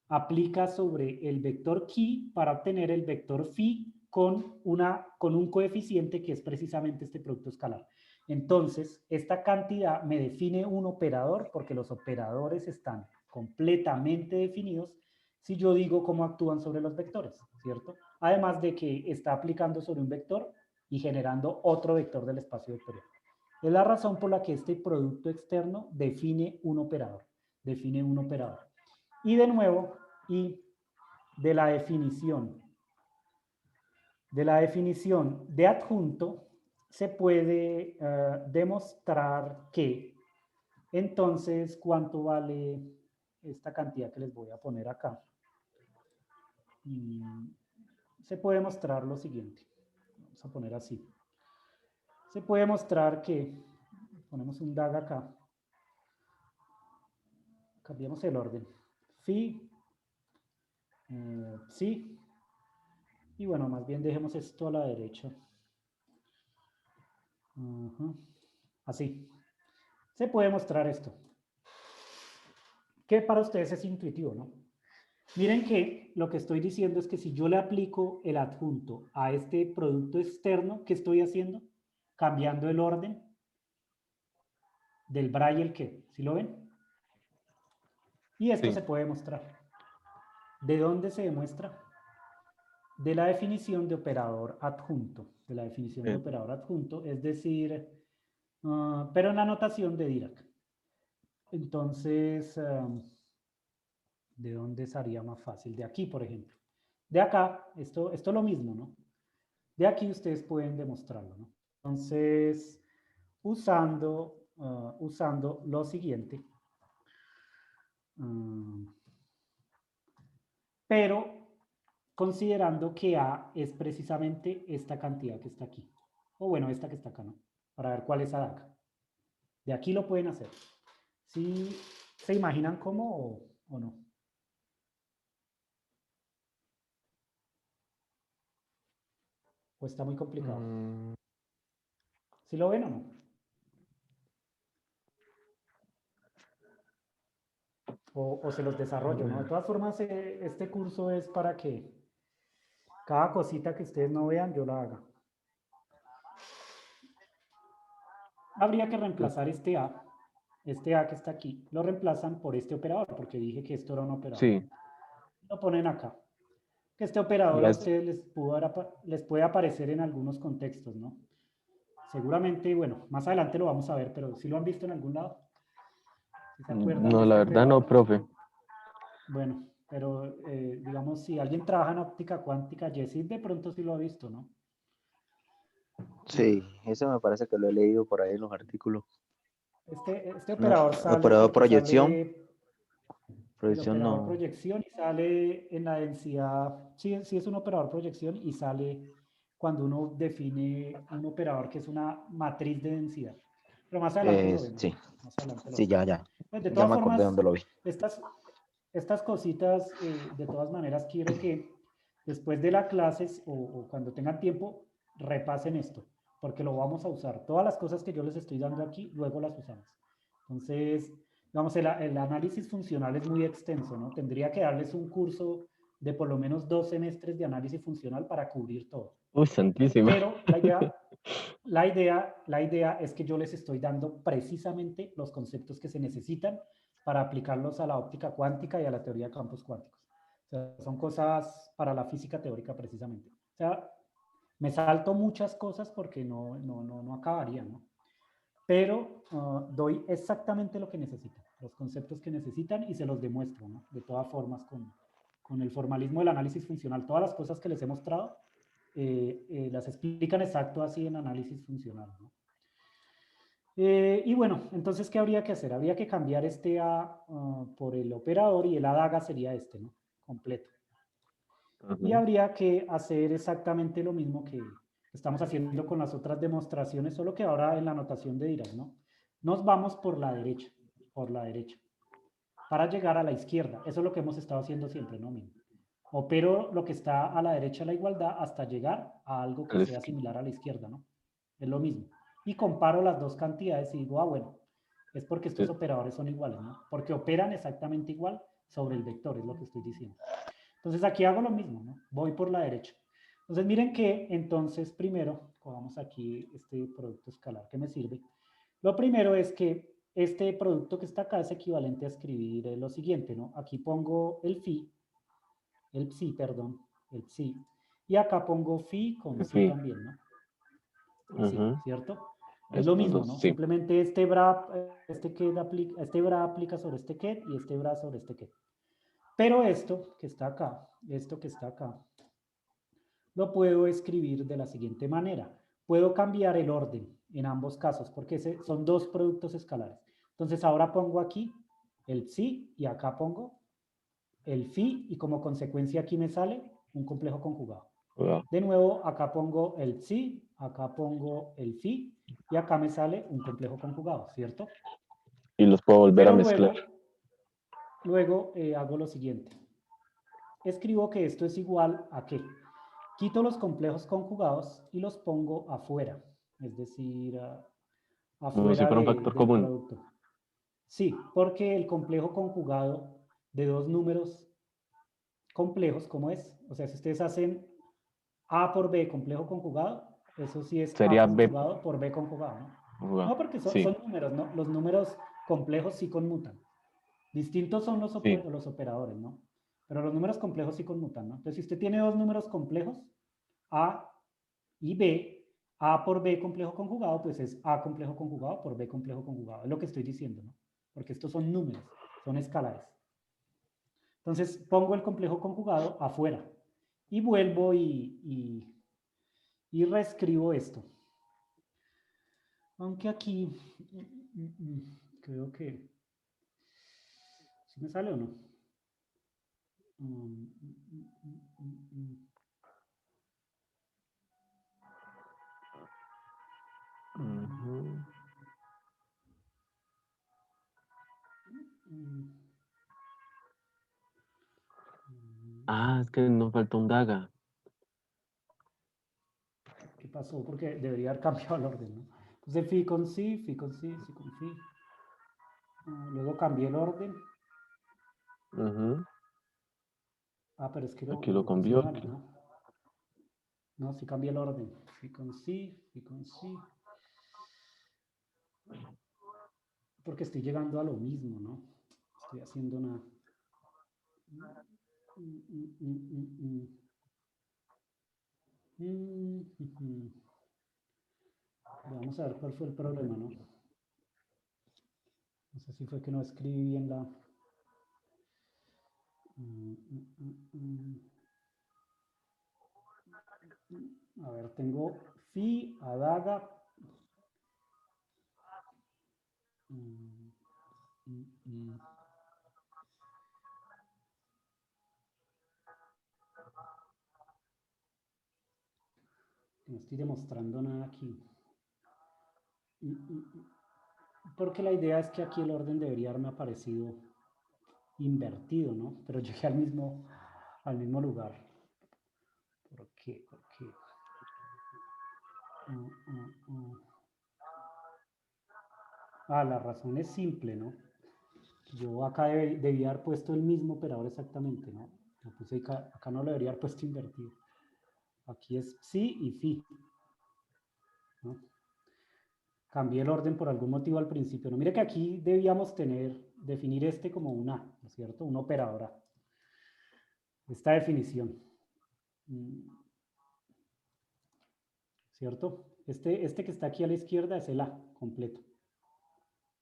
S1: aplica sobre el vector ki para obtener el vector phi con un coeficiente que es precisamente este producto escalar. Entonces, esta cantidad me define un operador porque los operadores están completamente definidos si yo digo cómo actúan sobre los vectores, ¿cierto? Además de que está aplicando sobre un vector y generando otro vector del espacio vectorial. Es la razón por la que este producto externo define un operador. Define un operador. Y de nuevo, y de la definición de adjunto, se puede demostrar que, entonces, ¿cuánto vale esta cantidad que les voy a poner acá? Se puede mostrar lo siguiente. Vamos a poner así. Se puede mostrar que, ponemos un DAG acá, cambiamos el orden. Phi, psi, y bueno, más bien dejemos esto a la derecha. Así. Se puede mostrar esto. Que para ustedes es intuitivo, ¿no? Miren que lo que estoy diciendo es que si yo le aplico el adjunto a este producto externo, ¿qué estoy haciendo? Cambiando el orden del bra y el que. ¿Sí lo ven? Y esto
S2: Sí.
S1: se puede mostrar. ¿De dónde se demuestra? De la definición de operador adjunto. De la definición de operador adjunto, es decir, pero en la notación de Dirac. Entonces, ¿de dónde sería más fácil? De aquí, por ejemplo. De acá, esto es lo mismo, ¿no? De aquí ustedes pueden demostrarlo, ¿no? Entonces, usando lo siguiente, pero considerando que A es precisamente esta cantidad que está aquí. O bueno, esta que está acá, ¿no? Para ver cuál es A de acá. De aquí lo pueden hacer. ¿Sí se imaginan cómo o no? ¿O está muy complicado?
S2: Mm,
S1: ¿Sí lo ven o no? O se los desarrollo, ¿no? De todas formas, este curso es para que cada cosita que ustedes no vean, yo la haga. Habría que reemplazar este A que está aquí, lo reemplazan por este operador, porque dije que esto era un operador.
S2: sí.
S1: Lo ponen acá. Que este operador
S2: Y
S1: a
S2: es,
S1: ustedes les puede aparecer en algunos contextos, ¿no? Seguramente, bueno, más adelante lo vamos a ver, pero ¿sí lo han visto en algún lado? ¿Sí se acuerdan de
S2: no, la
S1: este
S2: verdad no,
S1: operador?
S2: profe.
S1: Bueno, pero digamos, si alguien trabaja en óptica cuántica, Jessit de pronto sí lo ha visto, ¿no?
S4: Sí, eso me parece que lo he leído por ahí en los artículos.
S1: Este
S4: No,
S1: operador sale
S4: operador
S1: porque
S4: proyección,
S1: sale el
S4: proyección
S1: operador
S4: no.
S1: proyección y sale en la densidad, sí, sí es un operador proyección y sale cuando uno define un operador que es una matriz de densidad. Pero más adelante lo vemos.
S4: Sí,
S1: Más adelante lo
S4: sí,
S1: vemos.
S4: ya.
S1: Pues, de
S4: Ya
S1: todas
S4: me acordé
S1: formas,
S4: dónde lo vi.
S1: estas cositas, de todas maneras, quiero que después de las clases o cuando tengan tiempo, repasen esto, porque lo vamos a usar. Todas las cosas que yo les estoy dando aquí, luego las usamos. Entonces, vamos, el análisis funcional es muy extenso, ¿no? Tendría que darles un curso de por lo menos 2 semestres de análisis funcional para cubrir todo.
S2: Uy, santísima.
S1: Pero la idea es que yo les estoy dando precisamente los conceptos que se necesitan para aplicarlos a la óptica cuántica y a la teoría de campos cuánticos. O sea, son cosas para la física teórica precisamente. O sea, me salto muchas cosas porque no acabaría, ¿no? Pero doy exactamente lo que necesitan, los conceptos que necesitan y se los demuestro, ¿no? De todas formas, con el formalismo del análisis funcional, todas las cosas que les he mostrado, las explican exacto así en análisis funcional, ¿no? Y bueno, entonces, ¿qué habría que hacer? Habría que cambiar este A por el operador y el A daga sería este, ¿no? Completo. Y
S2: Ujú.
S1: habría que hacer exactamente lo mismo que estamos haciendo con las otras demostraciones, solo que ahora en la notación de Dirac, ¿no? Nos vamos por la derecha, para llegar a la izquierda. Eso es lo que hemos estado haciendo siempre, ¿no? Opero lo que está a la derecha de la igualdad hasta llegar a algo que
S2: Es
S1: sea
S2: que-
S1: similar a la izquierda, ¿no? Es lo mismo. Y comparo las dos cantidades y digo, ah, bueno, es porque estos operadores son iguales, ¿no? Porque operan exactamente igual sobre el vector, es lo que estoy diciendo. Entonces aquí hago lo mismo, ¿no? Voy por la derecha. Entonces miren que entonces primero, cojamos aquí este producto escalar que me sirve. Lo primero es que este producto que está acá es equivalente a escribir lo siguiente, ¿no? Aquí pongo el psi, perdón, el psi. Y acá pongo phi con
S2: En
S1: psi
S2: fin.
S1: también, ¿no? Así,
S2: Ujú.
S1: ¿cierto? Es lo
S2: Estos
S1: mismo,
S2: dos,
S1: ¿no?
S2: sí.
S1: Simplemente este bra, este bra aplica sobre este ket y este bra sobre este ket. Pero esto que está acá, lo puedo escribir de la siguiente manera. Puedo cambiar el orden en ambos casos porque son dos productos escalares. Entonces ahora pongo aquí el psi y acá pongo el phi y como consecuencia aquí me sale un complejo conjugado.
S2: Wow.
S1: De nuevo, acá pongo el psi, acá pongo el phi y acá me sale un complejo conjugado, ¿cierto?
S2: Y los puedo volver a
S1: Pero
S2: mezclar.
S1: luego hago lo siguiente. Escribo que esto es igual a ¿qué? Quito los complejos conjugados y los pongo afuera, es decir,
S2: Como si
S1: afuera
S2: fuera un factor
S1: del
S2: común.
S1: producto. Sí, porque el complejo conjugado de dos números complejos, ¿cómo es? O sea, si ustedes hacen A por B complejo conjugado, eso sí es A
S2: Sería B.
S1: conjugado por B conjugado, ¿no?
S2: Wow.
S1: No, porque
S2: Sí,
S1: son números, ¿no? Los números complejos sí conmutan. Distintos son
S2: sí.
S1: los operadores, ¿no? Pero los números complejos sí conmutan, ¿no? Entonces, si usted tiene dos números complejos, A y B, A por B complejo conjugado, pues es A complejo conjugado por B complejo conjugado. Es lo que estoy diciendo, ¿no? Porque estos son números, son escalares. Entonces, pongo el complejo conjugado afuera y vuelvo y reescribo esto. Aunque aquí creo que... ¿Sí me sale o no?
S2: Ujú. Ah, es que nos falta un daga.
S1: ¿Qué pasó? Porque debería haber cambiado el orden, ¿no? Entonces phi con psi, phi con psi, psi con phi. Luego cambié el orden.
S2: Ujú.
S1: Pero es que
S2: Aquí
S1: lo
S2: lo
S1: puse
S2: cambió.
S1: mal,
S2: Aquí.
S1: ¿no? No, sí cambié el orden. Phi con psi, phi con psi. Porque estoy llegando a lo mismo, ¿no? Estoy haciendo una... Vamos a ver cuál fue el problema, ¿no? No sé si fue que no escribí bien la... A ver, tengo phi, adaga. No estoy demostrando nada aquí. Porque la idea es que aquí el orden debería haberme aparecido invertido, ¿no? Pero llegué al mismo lugar. ¿Por qué? ¿Por qué? La razón es simple, ¿no? Yo acá debía haber puesto el mismo operador exactamente, ¿no? Lo puse acá no lo debería haber puesto invertido. Aquí es sí y fi, ¿no? Cambié el orden por algún motivo al principio. No, mire que aquí debíamos definir este como una, ¿no es cierto? Un operador A. Esta definición. ¿Cierto? Este que está aquí a la izquierda es el A completo.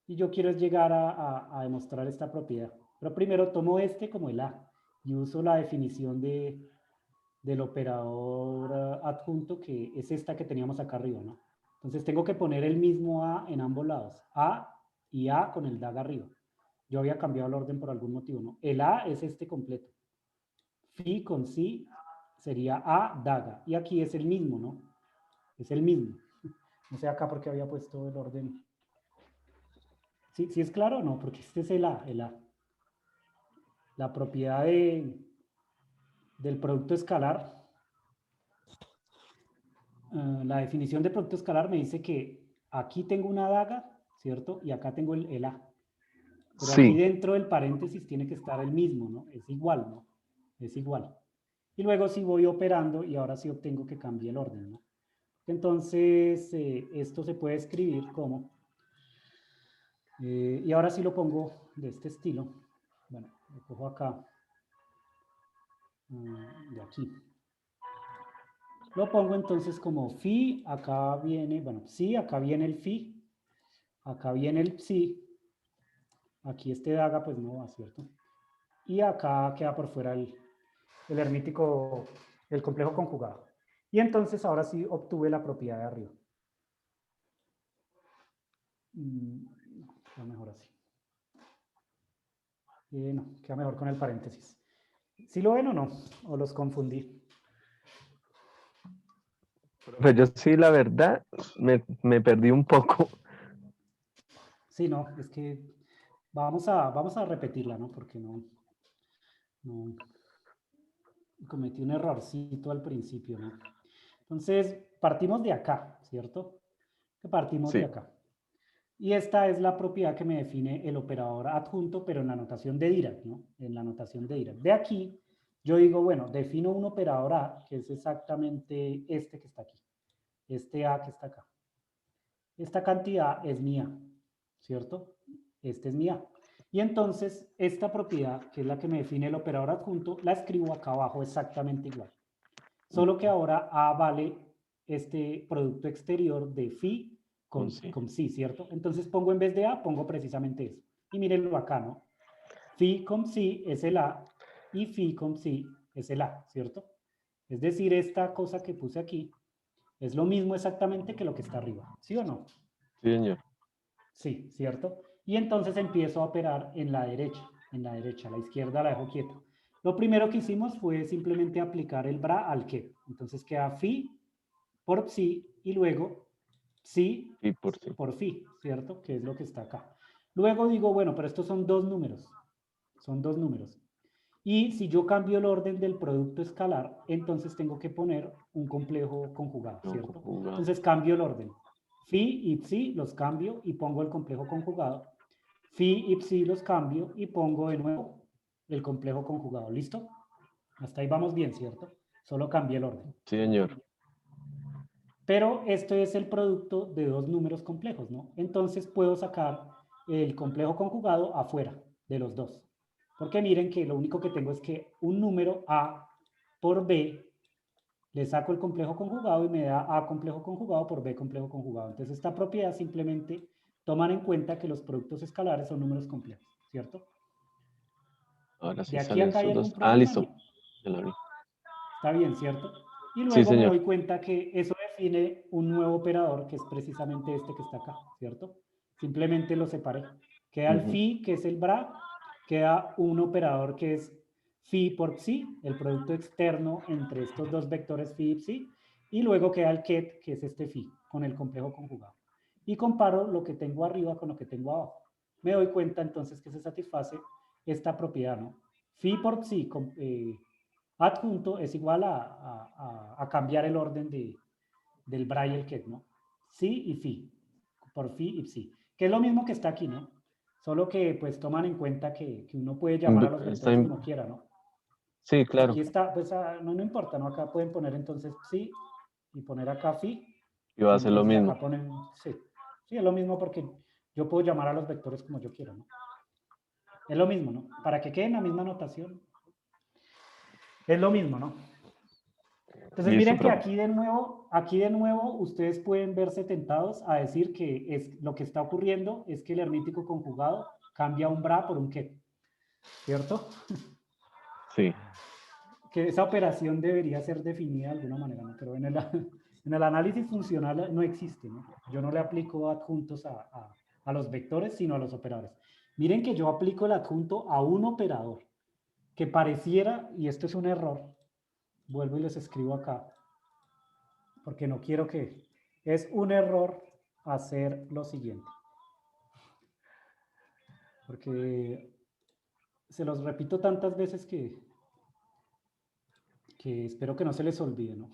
S1: Y yo quiero llegar a demostrar esta propiedad. Pero primero tomo este como el A y uso la definición del operador adjunto, que es esta que teníamos acá arriba, ¿no? Entonces tengo que poner el mismo A en ambos lados. A y A con el DAG arriba. Yo había cambiado el orden por algún motivo, ¿no? El A es este completo. Phi con Si sería A daga. Y aquí es el mismo, ¿no? Es el mismo. No sé acá por qué había puesto el orden. ¿Sí es claro o no? Porque este es el A. La propiedad del producto escalar. La definición de producto escalar me dice que aquí tengo una daga, ¿cierto? Y acá tengo el A. Pero aquí
S2: Sí,
S1: dentro del paréntesis tiene que estar el mismo, ¿no? Es igual, ¿no? Es igual. Y luego sí voy operando y ahora sí obtengo que cambie el orden, ¿no? Entonces, esto se puede escribir como, y ahora sí lo pongo de este estilo. Bueno, lo cojo acá, de aquí. Lo pongo entonces como phi, acá viene, bueno, sí, acá viene el phi, acá viene el psi, aquí este daga pues no va, ¿cierto? Y acá queda por fuera el hermético, el complejo conjugado. Y entonces ahora sí obtuve la propiedad de arriba. Queda mejor así. No, queda mejor con el paréntesis. ¿Sí lo ven o no? ¿O los confundí?
S2: pero yo sí, la verdad, me perdí un poco.
S1: Sí, no, es que vamos a repetirla, ¿no? Porque no cometí un errorcito al principio, ¿no? Entonces, partimos de acá, ¿cierto? Que partimos de
S2: Sí,
S1: acá. Y esta es la propiedad que me define el operador adjunto, pero en la notación de Dirac, ¿no? En la notación de Dirac. De aquí, yo digo, bueno, defino un operador A, que es exactamente este que está aquí. Este A que está acá. Esta cantidad es mía, ¿cierto? Este es mía. Y entonces, esta propiedad, que es la que me define el operador adjunto, la escribo acá abajo exactamente igual. Solo que ahora A vale este producto exterior de phi con psi, ¿cierto? Entonces pongo en vez de A, pongo precisamente eso. Y mírenlo acá, ¿no? Phi con psi es el A y phi con psi es el A, ¿cierto? Es decir, esta cosa que puse aquí es lo mismo exactamente que lo que está arriba, ¿sí o no?
S2: sí, señor.
S1: Sí, ¿cierto? Y entonces empiezo a operar en la derecha, a la izquierda la dejo quieta. Lo primero que hicimos fue simplemente aplicar el bra al que. Entonces queda phi por psi y luego psi
S2: Sí, por sí.
S1: por phi, ¿cierto? Que es lo que está acá. Luego digo, bueno, pero estos son dos números. Son dos números. Y si yo cambio el orden del producto escalar, entonces tengo que poner un complejo conjugado, ¿cierto? Entonces cambio el orden. Phi y psi los cambio y pongo el complejo conjugado. Phi y psi los cambio y pongo de nuevo el complejo conjugado. ¿Listo? Hasta ahí vamos bien, ¿cierto? Solo cambié el orden.
S2: Sí, señor.
S1: Pero esto es el producto de dos números complejos, ¿no? Entonces puedo sacar el complejo conjugado afuera de los dos. Porque miren que lo único que tengo es que un número A por B, le saco el complejo conjugado y me da A complejo conjugado por B complejo conjugado. Entonces esta propiedad simplemente toman en cuenta que los productos escalares son números complejos, ¿cierto?
S2: Ahora sí
S1: De aquí a
S2: salen
S1: acá hay
S2: estos
S1: algún
S2: dos. Ah,
S1: problema,
S2: listo.
S1: ¿no?
S2: Ya lo abrí.
S1: Está bien, ¿cierto? Y
S2: Sí,
S1: luego me
S2: señor.
S1: doy cuenta que eso define un nuevo operador, que es precisamente este que está acá, ¿cierto? Simplemente lo separé. Queda el phi, que es el bra, queda un operador que es phi por psi, el producto externo entre estos dos vectores phi y psi, y luego queda el ket, que es este phi, con el complejo conjugado. y comparo lo que tengo arriba con lo que tengo abajo. Me doy cuenta entonces que se satisface esta propiedad, ¿no? Phi por psi adjunto es igual a cambiar el orden del Braille-Ket, ¿no? Psi y phi, por phi y psi, que es lo mismo que está aquí, ¿no? Solo que pues toman en cuenta que uno puede llamar a los
S2: Está
S1: vectores como quiera, ¿no?
S2: Sí, claro.
S1: Aquí está, pues no importa, ¿no? Acá pueden poner entonces psi y poner acá phi.
S2: Y va a
S1: Y
S2: ser lo
S1: entonces
S2: mismo.
S1: acá ponen, sí, es lo mismo porque yo puedo llamar a los vectores como yo quiera, ¿no? Es lo mismo, ¿no? Para que queden la misma notación. Es lo mismo, ¿no? Entonces
S2: Listo,
S1: miren que
S2: pero
S1: aquí de nuevo, ustedes pueden verse tentados a decir que lo que está ocurriendo es que el hermítico conjugado cambia un bra por un ket, ¿cierto?
S2: sí.
S1: Que esa operación debería ser definida de alguna manera, ¿no? Pero en el análisis funcional no existe, ¿no? Yo no le aplico adjuntos a los vectores, sino a los operadores. Miren que yo aplico el adjunto a un operador que pareciera, y esto es un error, vuelvo y les escribo acá, porque no quiero que... Es un error hacer lo siguiente. Porque se los repito tantas veces que espero que no se les olvide, ¿no?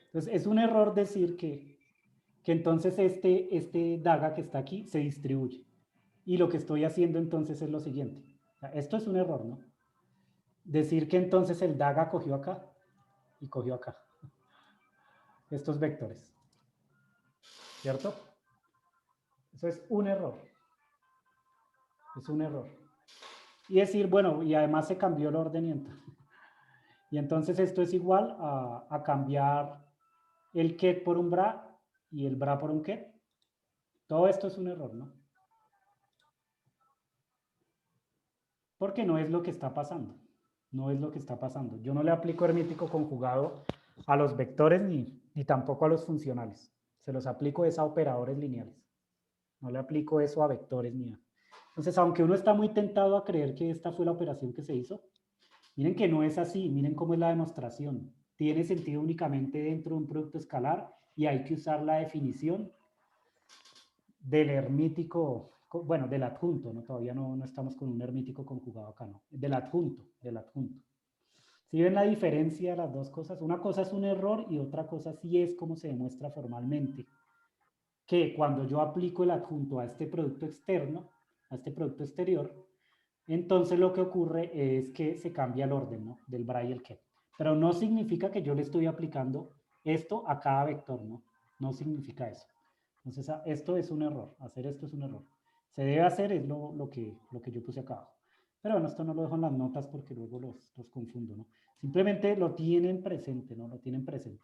S1: Entonces, es un error decir que entonces este DAGA que está aquí se distribuye. Y lo que estoy haciendo entonces es lo siguiente. O sea, esto es un error, ¿no? Decir que entonces el DAGA cogió acá y cogió acá. Estos vectores. ¿Cierto? Eso es un error. Es un error. Y decir, bueno, y además se cambió el orden y entonces esto es igual a cambiar el ket por un bra y el bra por un ket. Todo esto es un error, ¿no? Porque no es lo que está pasando. No es lo que está pasando. Yo no le aplico hermético conjugado a los vectores ni tampoco a los funcionales. Se los aplico es a operadores lineales. No le aplico eso a vectores ni a... Entonces, aunque uno está muy tentado a creer que esta fue la operación que se hizo, miren que no es así. Miren cómo es la demostración. Tiene sentido únicamente dentro de un producto escalar y hay que usar la definición del hermítico, bueno, del adjunto, ¿no? Todavía no estamos con un hermítico conjugado acá, ¿no? Del adjunto, del adjunto. ¿Sí ven la diferencia de las dos cosas? Una cosa es un error y otra cosa sí es como se demuestra formalmente. Que cuando yo aplico el adjunto a este producto externo, a este producto exterior, entonces lo que ocurre es que se cambia el orden, ¿no? Del bra y el ket. Pero no significa que yo le estoy aplicando esto a cada vector, ¿no? No significa eso. Entonces, esto es un error. Hacer esto es un error. Se debe hacer es lo que yo puse acá abajo. Pero bueno, esto no lo dejo en las notas porque luego los confundo, ¿no? Simplemente lo tienen presente, ¿no? Lo tienen presente.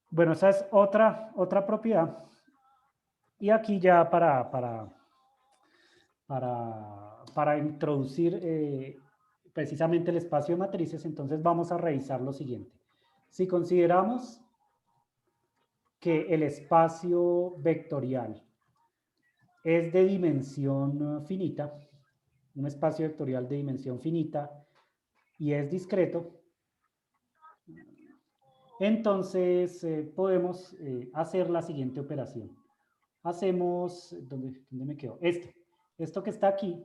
S1: Bueno, esa es otra propiedad. Y aquí ya para introducir precisamente el espacio de matrices, entonces vamos a revisar lo siguiente. Si consideramos que el espacio vectorial es de dimensión finita, un espacio vectorial de dimensión finita y es discreto, entonces podemos hacer la siguiente operación. Hacemos, ¿dónde me quedo? Esto que está aquí,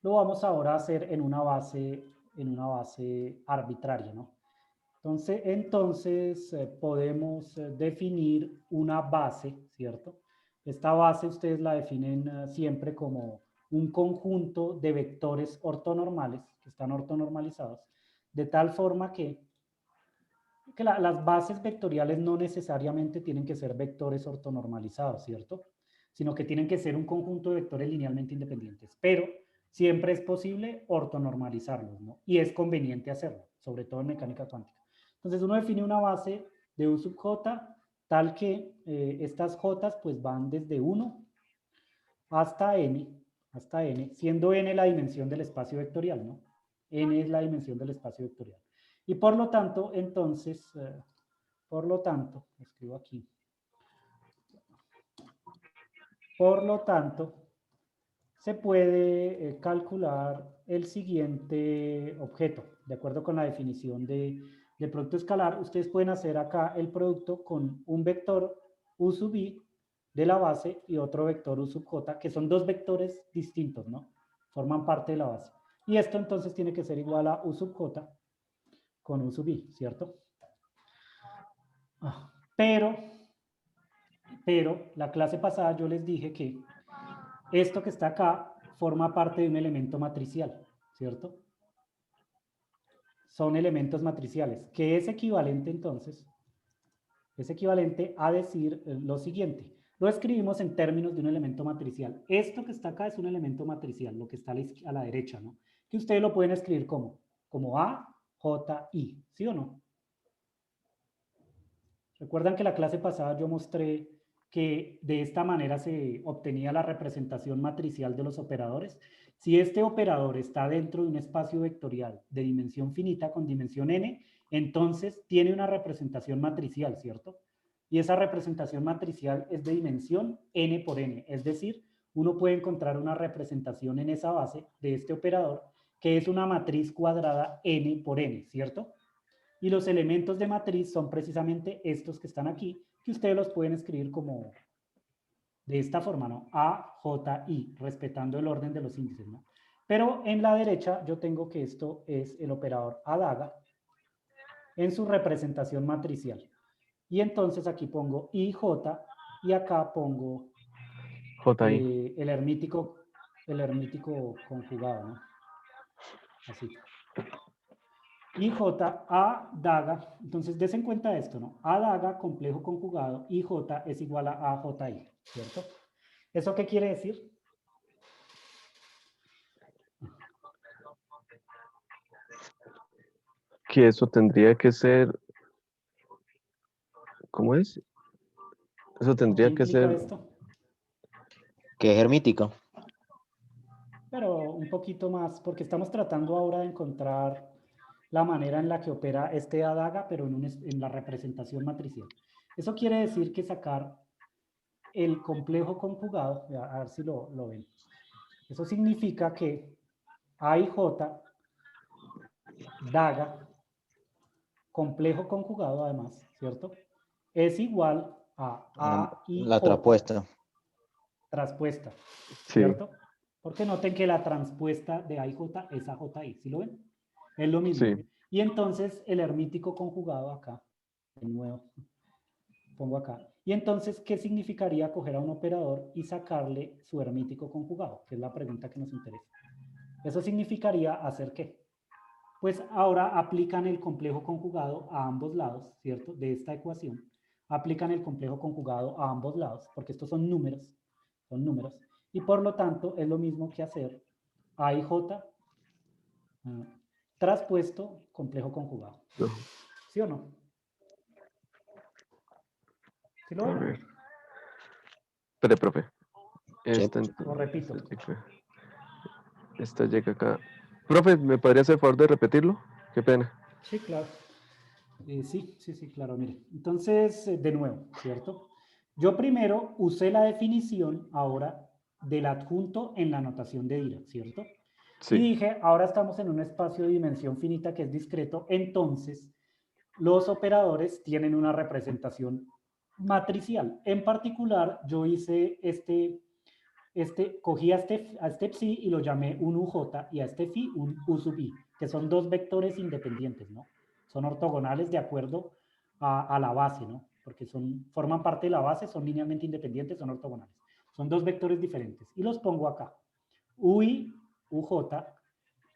S1: lo vamos ahora a hacer en una base arbitraria, ¿no? Entonces podemos definir una base, ¿cierto? Esta base ustedes la definen siempre como un conjunto de vectores ortonormales, que están ortonormalizados, de tal forma que las bases vectoriales no necesariamente tienen que ser vectores ortonormalizados, ¿cierto? Sino que tienen que ser un conjunto de vectores linealmente independientes, pero siempre es posible ortonormalizarlos, ¿no? Y es conveniente hacerlo, sobre todo en mecánica cuántica. Entonces uno define una base de U sub j tal que estas j pues van desde 1 hasta n, siendo n la dimensión del espacio vectorial, ¿no? N es la dimensión del espacio vectorial. Y por lo tanto, entonces, escribo aquí, por lo tanto, se puede calcular el siguiente objeto, de acuerdo con la definición de producto escalar. Ustedes pueden hacer acá el producto con un vector U sub i de la base y otro vector u sub j, que son dos vectores distintos, ¿no? Forman parte de la base. Y esto entonces tiene que ser igual a u sub j con u sub i, ¿cierto? Pero la clase pasada yo les dije que esto que está acá forma parte de un elemento matricial, ¿cierto? Son elementos matriciales, que es equivalente entonces, es equivalente a decir lo siguiente. Lo escribimos en términos de un elemento matricial. Esto que está acá es un elemento matricial, lo que está a la derecha, ¿no? Que ustedes lo pueden escribir como A, J, I, ¿sí o no? Recuerdan que la clase pasada yo mostré que de esta manera se obtenía la representación matricial de los operadores. Si este operador está dentro de un espacio vectorial de dimensión finita con dimensión n, entonces tiene una representación matricial, ¿cierto? Y esa representación matricial es de dimensión n por n, es decir, uno puede encontrar una representación en esa base de este operador que es una matriz cuadrada n por n, ¿cierto? Y los elementos de matriz son precisamente estos que están aquí, que ustedes los pueden escribir como de esta forma, ¿no? A, J, I, respetando el orden de los índices, ¿no? Pero en la derecha yo tengo que esto es el operador adaga en su representación matricial. Y entonces aquí pongo IJ y acá pongo
S2: JI.
S1: el hermítico conjugado, ¿no? Así. IJ, A, daga, entonces des en cuenta esto, ¿no? A daga, complejo conjugado, IJ es igual a AJI, ¿cierto? ¿Eso qué quiere decir?
S2: Que eso tendría que ser, ¿cómo es? Eso
S1: ¿Qué
S2: tendría que
S1: implica
S2: ser,
S1: esto?
S4: Que es hermítico.
S1: Pero un poquito más, porque estamos tratando ahora de encontrar la manera en la que opera este adaga, pero en la representación matricial. Eso quiere decir que sacar el complejo conjugado, a ver si lo ven. Eso significa que A y J, daga, complejo conjugado además, ¿cierto? Es igual a y
S4: La
S1: J
S4: traspuesta.
S1: traspuesta,
S2: sí,
S1: ¿cierto? Porque noten que la transpuesta de A y J es AJI, ¿sí lo ven? Es lo mismo.
S2: sí,
S1: Y entonces el hermítico conjugado acá, de nuevo, pongo acá. Y entonces, ¿qué significaría coger a un operador y sacarle su hermítico conjugado? Que es la pregunta que nos interesa. Eso significaría hacer ¿qué? Pues ahora aplican el complejo conjugado a ambos lados, ¿cierto? De esta ecuación. Aplican el complejo conjugado a ambos lados, porque estos son números. Y por lo tanto, es lo mismo que hacer A y J traspuesto complejo conjugado.
S2: no,
S1: ¿Sí o no? ¿Sí lo
S2: a
S1: ven?
S2: ver. Espere, profe.
S4: Sí.
S1: Lo repito.
S2: Esta llega acá. Profe, ¿me podría hacer favor de repetirlo? Qué pena.
S1: Sí, claro. Sí, claro, mire. Entonces, de nuevo, ¿cierto? Yo primero usé la definición ahora del adjunto en la notación de Dirac, ¿cierto? Y
S2: Sí,
S1: dije, ahora estamos en un espacio de dimensión finita que es discreto, entonces los operadores tienen una representación matricial. En particular, yo hice cogí a este psi y lo llamé un uj y a este phi un u sub i, que son dos vectores independientes, ¿no? Son ortogonales de acuerdo a la base, ¿no? Porque forman parte de la base, son linealmente independientes, son ortogonales. Son dos vectores diferentes. Y los pongo acá. UI, UJ,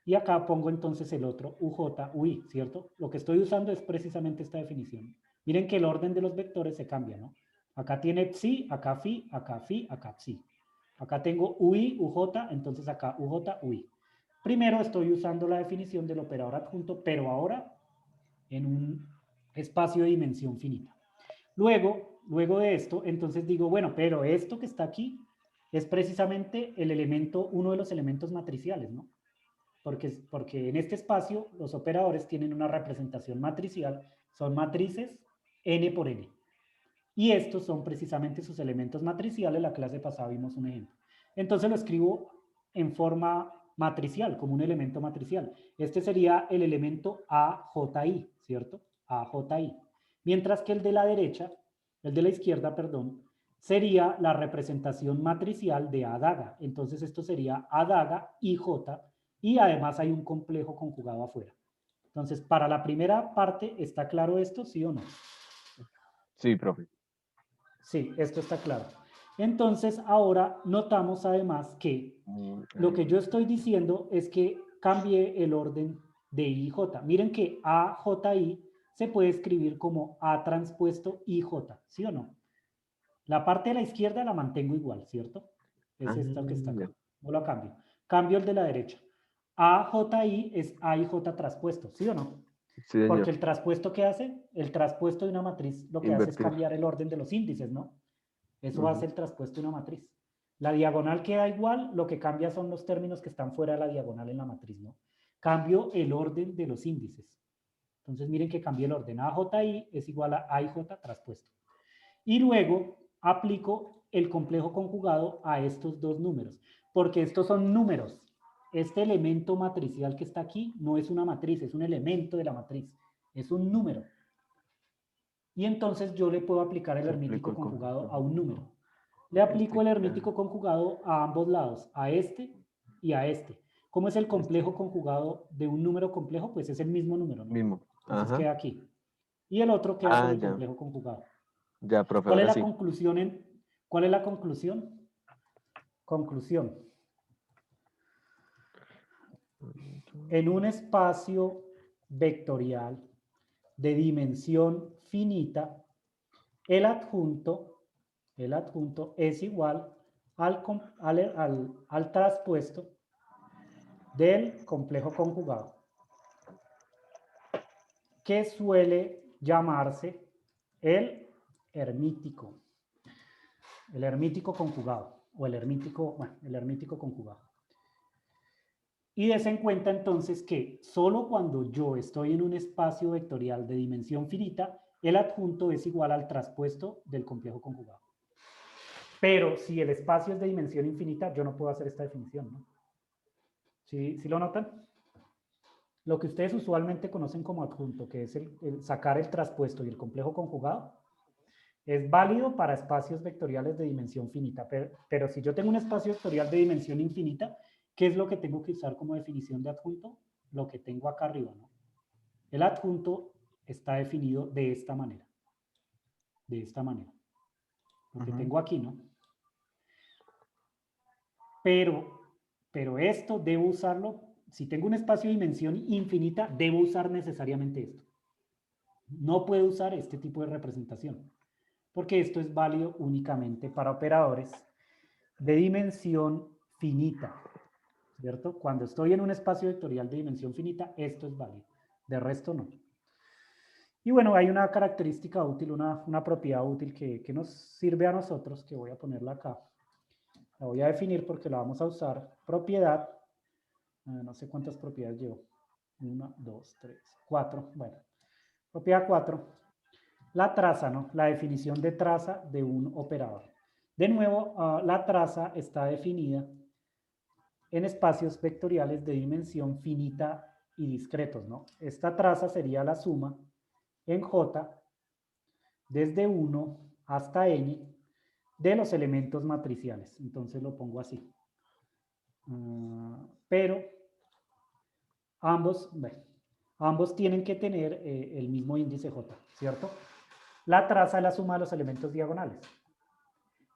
S1: y acá pongo entonces el otro, UJ, UI, ¿cierto? Lo que estoy usando es precisamente esta definición. Miren que el orden de los vectores se cambia, ¿no? Acá tiene psi, acá phi, acá phi, acá psi. Acá tengo UI, UJ, entonces acá UJ, UI. Primero estoy usando la definición del operador adjunto, pero ahora en un espacio de dimensión finita. Luego de esto, entonces digo, bueno, pero esto que está aquí es precisamente el elemento, uno de los elementos matriciales, ¿no? Porque en este espacio los operadores tienen una representación matricial, son matrices n por n. Y estos son precisamente sus elementos matriciales. La clase pasada vimos un ejemplo. Entonces lo escribo en forma matricial, como un elemento matricial. Este sería el elemento AJI, ¿cierto? AJI. Mientras que el de la derecha, el de la izquierda, perdón, sería la representación matricial de A daga. Entonces esto sería A daga IJ y además hay un complejo conjugado afuera. Entonces, para la primera parte, ¿está claro esto, sí o no?
S2: Sí, profe.
S1: Sí, esto está claro. Entonces, ahora notamos además que lo que yo estoy diciendo es que cambie el orden de I y J. Miren que AJI se puede escribir como A transpuesto IJ, ¿sí o no? La parte de la izquierda la mantengo igual, ¿cierto? Es esta que está acá. No la cambio. Cambio el de la derecha. AJI es AIJ traspuesto, ¿sí o no?
S2: Sí,
S1: Porque
S2: señor.
S1: el traspuesto, ¿qué hace? El traspuesto de una matriz lo que hace es
S2: Invertir.
S1: cambiar el orden de los índices, ¿no? Eso
S2: Ujú.
S1: hace el traspuesto de una matriz. La diagonal queda igual, lo que cambia son los términos que están fuera de la diagonal en la matriz, ¿no? Cambio el orden de los índices. Entonces miren que cambié el orden. AJI es igual a AIJ traspuesto. Y luego aplico el complejo conjugado a estos dos números, porque estos son números. Este elemento matricial que está aquí no es una matriz, es un elemento de la matriz, es un número. Y entonces yo le puedo aplicar el
S2: Se
S1: hermítico
S2: aplicó el
S1: conjugado a
S2: conjugado.
S1: un número. Le aplico el
S2: Este,
S1: hermítico conjugado a ambos lados, a este y a este. ¿Cómo es el complejo conjugado de un número complejo? Pues es el mismo número, ¿no?
S2: mismo.
S1: Entonces
S2: Ajá.
S1: queda aquí. Y el otro queda con
S2: Ah,
S1: el
S2: ya.
S1: complejo conjugado.
S2: Ya, profe,
S1: ¿Cuál es
S2: ahora
S1: la
S2: sí.
S1: conclusión? ¿Cuál es la conclusión? Conclusión. En un espacio vectorial de dimensión finita, el adjunto es igual al traspuesto del complejo conjugado, que suele llamarse el hermítico conjugado, o el hermítico conjugado. Y des en cuenta entonces que solo cuando yo estoy en un espacio vectorial de dimensión finita, el adjunto es igual al traspuesto del complejo conjugado. Pero si el espacio es de dimensión infinita, yo no puedo hacer esta definición, ¿no? ¿Sí lo notan? Lo que ustedes usualmente conocen como adjunto, que es el sacar el traspuesto y el complejo conjugado, es válido para espacios vectoriales de dimensión finita. Pero si yo tengo un espacio vectorial de dimensión infinita, ¿qué es lo que tengo que usar como definición de adjunto? Lo que tengo acá arriba, ¿no? El adjunto está definido de esta manera. De esta manera. Lo que tengo aquí, ¿no? Pero esto debo usarlo. Si tengo un espacio de dimensión infinita, debo usar necesariamente esto. No puedo usar este tipo de representación, porque esto es válido únicamente para operadores de dimensión finita, ¿cierto? Cuando estoy en un espacio vectorial de dimensión finita, esto es válido. De resto, no. Y bueno, hay una característica útil, una propiedad útil que nos sirve a nosotros, que voy a ponerla acá. La voy a definir porque la vamos a usar. Propiedad, no sé cuántas propiedades llevo. 1, 2, 3, 4. Bueno, propiedad 4. La traza, ¿no? La definición de traza de un operador. De nuevo, la traza está definida en espacios vectoriales de dimensión finita y discretos, ¿no? Esta traza sería la suma en J desde 1 hasta n de los elementos matriciales. Entonces lo pongo así. Pero ambos tienen que tener el mismo índice J, ¿cierto? La traza es la suma de los elementos diagonales.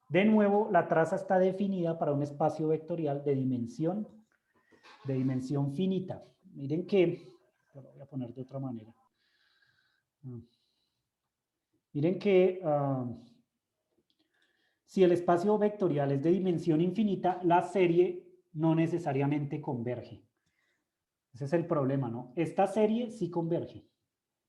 S1: De nuevo, la traza está definida para un espacio vectorial de dimensión finita. Miren que, lo voy a poner de otra manera. Miren que si el espacio vectorial es de dimensión infinita, la serie no necesariamente converge. Ese es el problema, ¿no? Esta serie sí converge,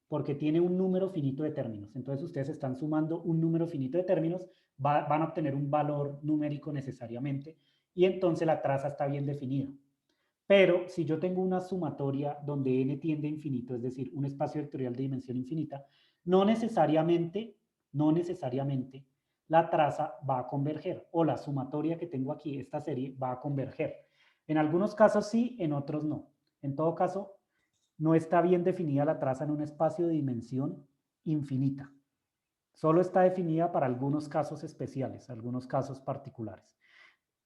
S1: porque tiene un número finito de términos. Entonces ustedes están sumando un número finito de términos, van a obtener un valor numérico necesariamente, y entonces la traza está bien definida. Pero si yo tengo una sumatoria donde n tiende a infinito, es decir, un espacio vectorial de dimensión infinita, no necesariamente la traza va a converger, o la sumatoria que tengo aquí, esta serie, va a converger. En algunos casos sí, en otros no. En todo caso, no está bien definida la traza en un espacio de dimensión infinita. Solo está definida para algunos casos especiales, algunos casos particulares.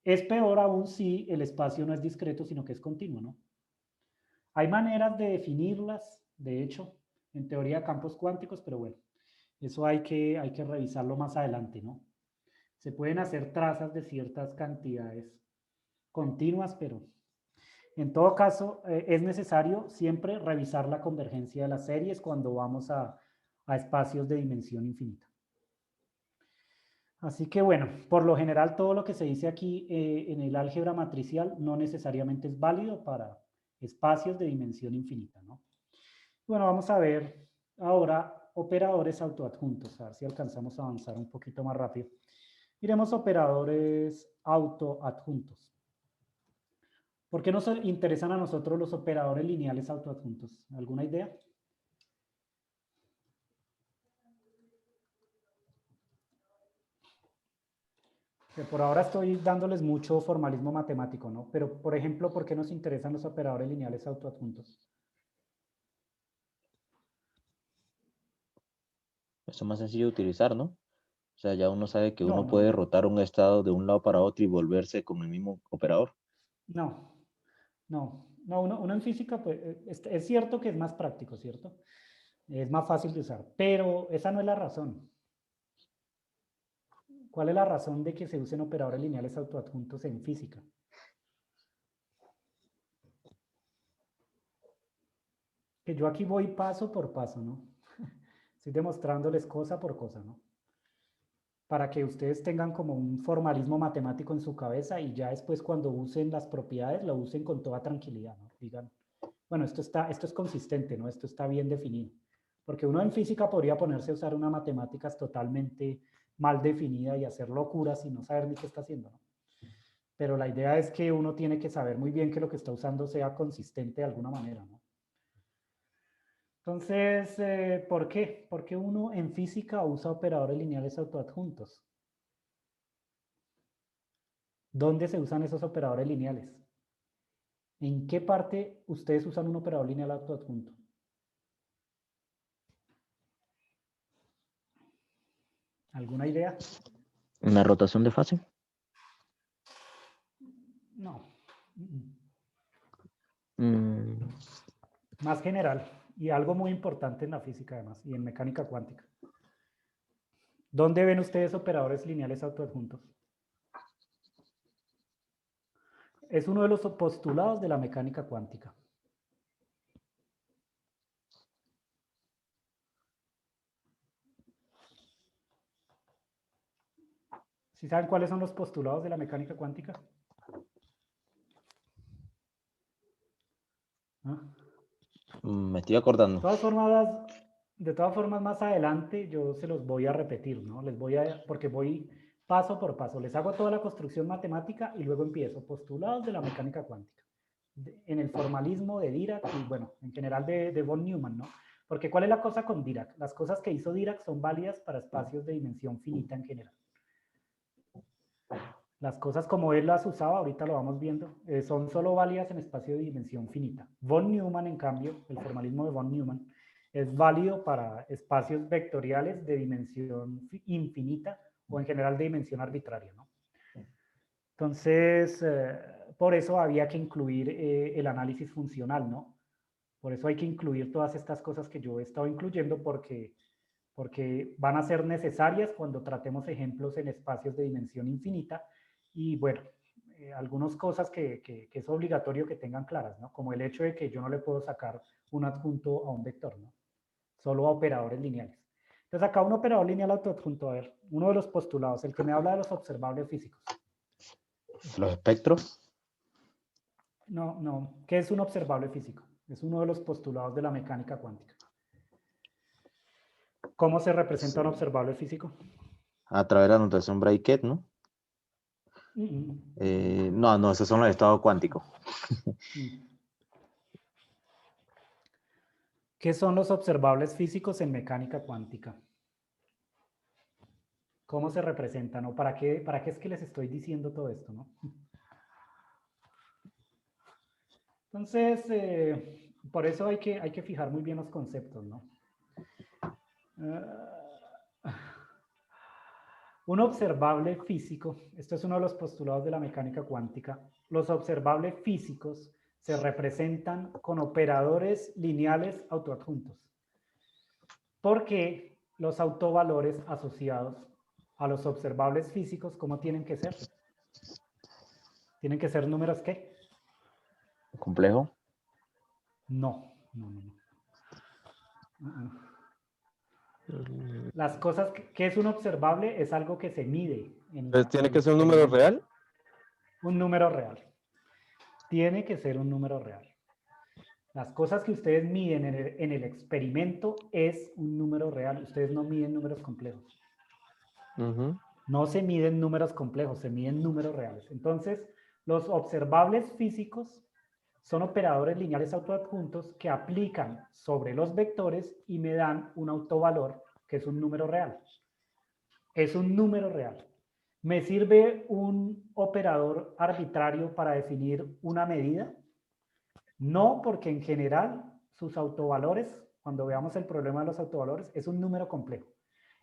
S1: Es peor aún si el espacio no es discreto, sino que es continuo, ¿no? Hay maneras de definirlas, de hecho, en teoría de campos cuánticos, pero bueno, eso hay que revisarlo más adelante, ¿no? Se pueden hacer trazas de ciertas cantidades continuas, pero en todo caso es necesario siempre revisar la convergencia de las series cuando vamos a espacios de dimensión infinita. Así que bueno, por lo general todo lo que se dice aquí en el álgebra matricial no necesariamente es válido para espacios de dimensión infinita, ¿no? Bueno, vamos a ver ahora operadores autoadjuntos, a ver si alcanzamos a avanzar un poquito más rápido. Miremos operadores autoadjuntos. ¿Por qué nos interesan a nosotros los operadores lineales autoadjuntos? ¿Alguna idea? Que por ahora estoy dándoles mucho formalismo matemático, ¿no? Pero, por ejemplo, ¿por qué nos interesan los operadores lineales autoadjuntos?
S4: Eso es más sencillo de utilizar, ¿no? O sea, ya uno sabe que
S1: No,
S4: uno
S1: no,
S4: puede
S1: no.
S4: rotar un estado de un lado para otro y volverse con el mismo operador.
S1: No, no, uno en física, pues, es cierto que es más práctico, ¿cierto? Es más fácil de usar, pero esa no es la razón. ¿Cuál es la razón de que se usen operadores lineales autoadjuntos en física? Que yo aquí voy paso por paso, ¿no? Estoy demostrándoles cosa por cosa, ¿no? Para que ustedes tengan como un formalismo matemático en su cabeza y ya después cuando usen las propiedades lo usen con toda tranquilidad, ¿no? Digan, bueno, esto es consistente, ¿no? Esto está bien definido. Porque uno en física podría ponerse a usar una matemáticas totalmente mal definida y hacer locuras y no saber ni qué está haciendo, ¿no? Pero la idea es que uno tiene que saber muy bien que lo que está usando sea consistente de alguna manera, ¿no? Entonces, ¿por qué? ¿Por qué uno en física usa operadores lineales autoadjuntos? ¿Dónde se usan esos operadores lineales? ¿En qué parte ustedes usan un operador lineal autoadjunto? ¿Alguna idea?
S4: ¿Una rotación de fase?
S1: No.
S4: Mm,
S1: Más general y algo muy importante en la física además y en mecánica cuántica. ¿Dónde ven ustedes operadores lineales autoadjuntos? Es uno de los postulados de la mecánica cuántica. ¿Sí saben cuáles son los postulados de la mecánica cuántica? ¿Ah?
S4: Me estoy acordando.
S1: De todas formas, más adelante yo se los voy a repetir, ¿no? Porque voy paso por paso. Les hago toda la construcción matemática y luego empiezo. Postulados de la mecánica cuántica. En el formalismo de Dirac y, bueno, en general de von Neumann, ¿no? Porque ¿cuál es la cosa con Dirac? Las cosas que hizo Dirac son válidas para espacios de dimensión finita en general. Las cosas como él las usaba, ahorita lo vamos viendo, son solo válidas en espacio de dimensión finita. Von Neumann, en cambio, el formalismo de von Neumann, es válido para espacios vectoriales de dimensión infinita o en general de dimensión arbitraria, ¿no? Entonces, por eso había que incluir el análisis funcional, ¿no? Por eso hay que incluir todas estas cosas que yo he estado incluyendo porque van a ser necesarias cuando tratemos ejemplos en espacios de dimensión infinita y bueno, algunas cosas que es obligatorio que tengan claras, ¿no? Como el hecho de que yo no le puedo sacar un adjunto a un vector, ¿no? Solo a operadores lineales. Entonces acá un operador lineal autoadjunto, a ver, uno de los postulados, el que me habla de los observables físicos.
S4: Los espectros.
S1: No, ¿qué es un observable físico? Es uno de los postulados de la mecánica cuántica. ¿Cómo se representa un observable físico?
S4: A través de la notación Braket, ¿no? No, esos son los estados cuánticos.
S1: ¿Qué son los observables físicos en mecánica cuántica? ¿Cómo se representan? ¿O para qué es que les estoy diciendo todo esto, no? Entonces, por eso hay que fijar muy bien los conceptos, ¿no? Un observable físico, esto es uno de los postulados de la mecánica cuántica, los observables físicos se representan con operadores lineales autoadjuntos. Porque los autovalores asociados a los observables físicos, ¿cómo tienen que ser? ¿Tienen que ser números qué?
S4: ¿Complejo?
S1: No. Las cosas que es un observable es algo que se mide.
S2: Entonces, ¿tiene que ser un número real?
S1: Un número real. Tiene que ser un número real. Las cosas que ustedes miden en el experimento es un número real. Ustedes no miden números complejos.
S2: Ujú.
S1: No se miden números complejos, se miden números reales. Entonces, los observables físicos son operadores lineales autoadjuntos que aplican sobre los vectores y me dan un autovalor que es un número real. Es un número real. ¿Me sirve un operador arbitrario para definir una medida? No, porque en general sus autovalores, cuando veamos el problema de los autovalores, es un número complejo.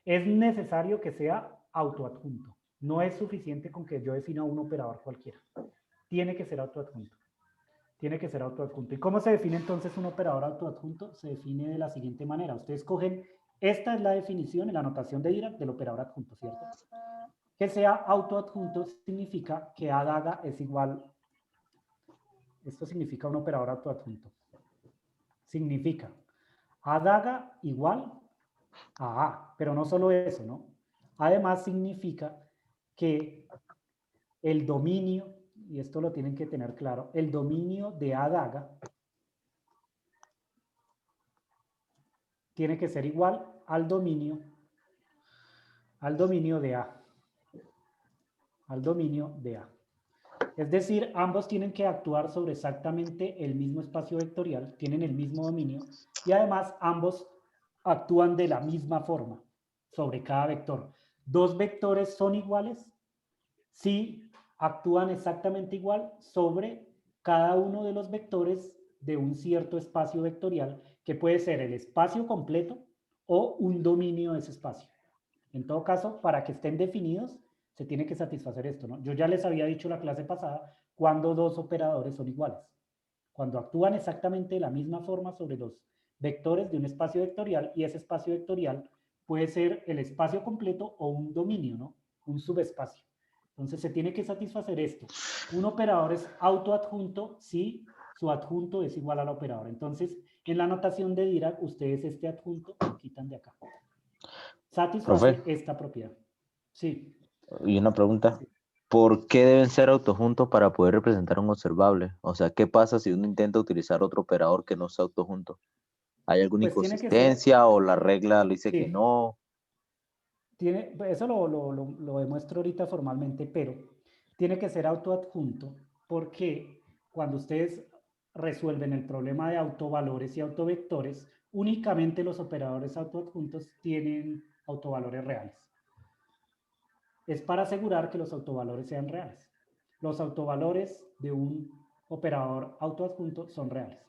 S1: Es necesario que sea autoadjunto. No es suficiente con que yo defina un operador cualquiera. Tiene que ser autoadjunto. Tiene que ser autoadjunto. ¿Y cómo se define entonces un operador autoadjunto? Se define de la siguiente manera. Ustedes cogen, esta es la definición en la notación de Dirac del operador adjunto, ¿cierto? Que sea autoadjunto significa que A daga es igual. Esto significa un operador autoadjunto. Significa A daga igual a A, pero no solo eso, ¿no? Además significa que el dominio, y esto lo tienen que tener claro, el dominio de A daga tiene que ser igual al dominio de A. Al dominio de A. Es decir, ambos tienen que actuar sobre exactamente el mismo espacio vectorial, tienen el mismo dominio, y además ambos actúan de la misma forma sobre cada vector. ¿Dos vectores son iguales? Sí, actúan exactamente igual sobre cada uno de los vectores de un cierto espacio vectorial, que puede ser el espacio completo o un dominio de ese espacio. En todo caso, para que estén definidos, se tiene que satisfacer esto, ¿no? Yo ya les había dicho la clase pasada cuando dos operadores son iguales. Cuando actúan exactamente de la misma forma sobre los vectores de un espacio vectorial, y ese espacio vectorial puede ser el espacio completo o un dominio, ¿no? Un subespacio. Entonces se tiene que satisfacer esto. Un operador es autoadjunto si su adjunto es igual al operador. Entonces, en la notación de Dirac, ustedes este adjunto lo quitan de acá. Satisface
S4: Profe.
S1: esta propiedad. Sí.
S4: Y una pregunta.
S1: Sí.
S4: ¿Por qué deben ser autojuntos para poder representar un observable? O sea, ¿qué pasa si uno intenta utilizar otro operador que no sea autojunto? ¿Hay alguna
S1: Pues tiene que ser,
S4: inconsistencia o la regla le dice que
S1: sí,
S4: no?
S1: eso lo demuestro ahorita formalmente, pero tiene que ser autoadjunto porque cuando ustedes resuelven el problema de autovalores y autovectores, únicamente los operadores autoadjuntos tienen autovalores reales. Es para asegurar que los autovalores sean reales. Los autovalores de un operador autoadjunto son reales.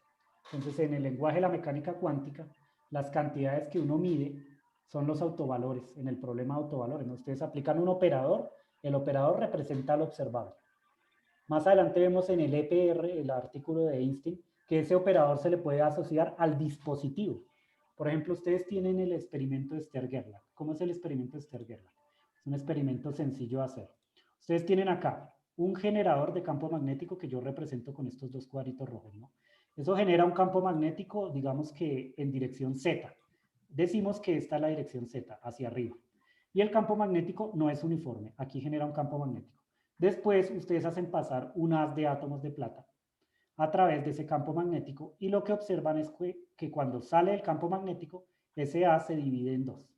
S1: Entonces, en el lenguaje de la mecánica cuántica, las cantidades que uno mide son los autovalores en el problema de autovalores, ¿no? Ustedes aplican un operador, el operador representa al observable. Más adelante vemos en el EPR, el artículo de Einstein, que ese operador se le puede asociar al dispositivo. Por ejemplo, ustedes tienen el experimento de Stern-Gerlach. ¿Cómo es el experimento de Stern-Gerlach? Es un experimento sencillo de hacer. Ustedes tienen acá un generador de campo magnético que yo represento con estos dos cuadritos rojos, ¿no? Eso genera un campo magnético, digamos que en dirección Z. Decimos que esta es la dirección Z, hacia arriba. Y el campo magnético no es uniforme. Aquí genera un campo magnético. Después ustedes hacen pasar un haz de átomos de plata a través de ese campo magnético y lo que observan es que cuando sale el campo magnético, ese haz se divide en dos.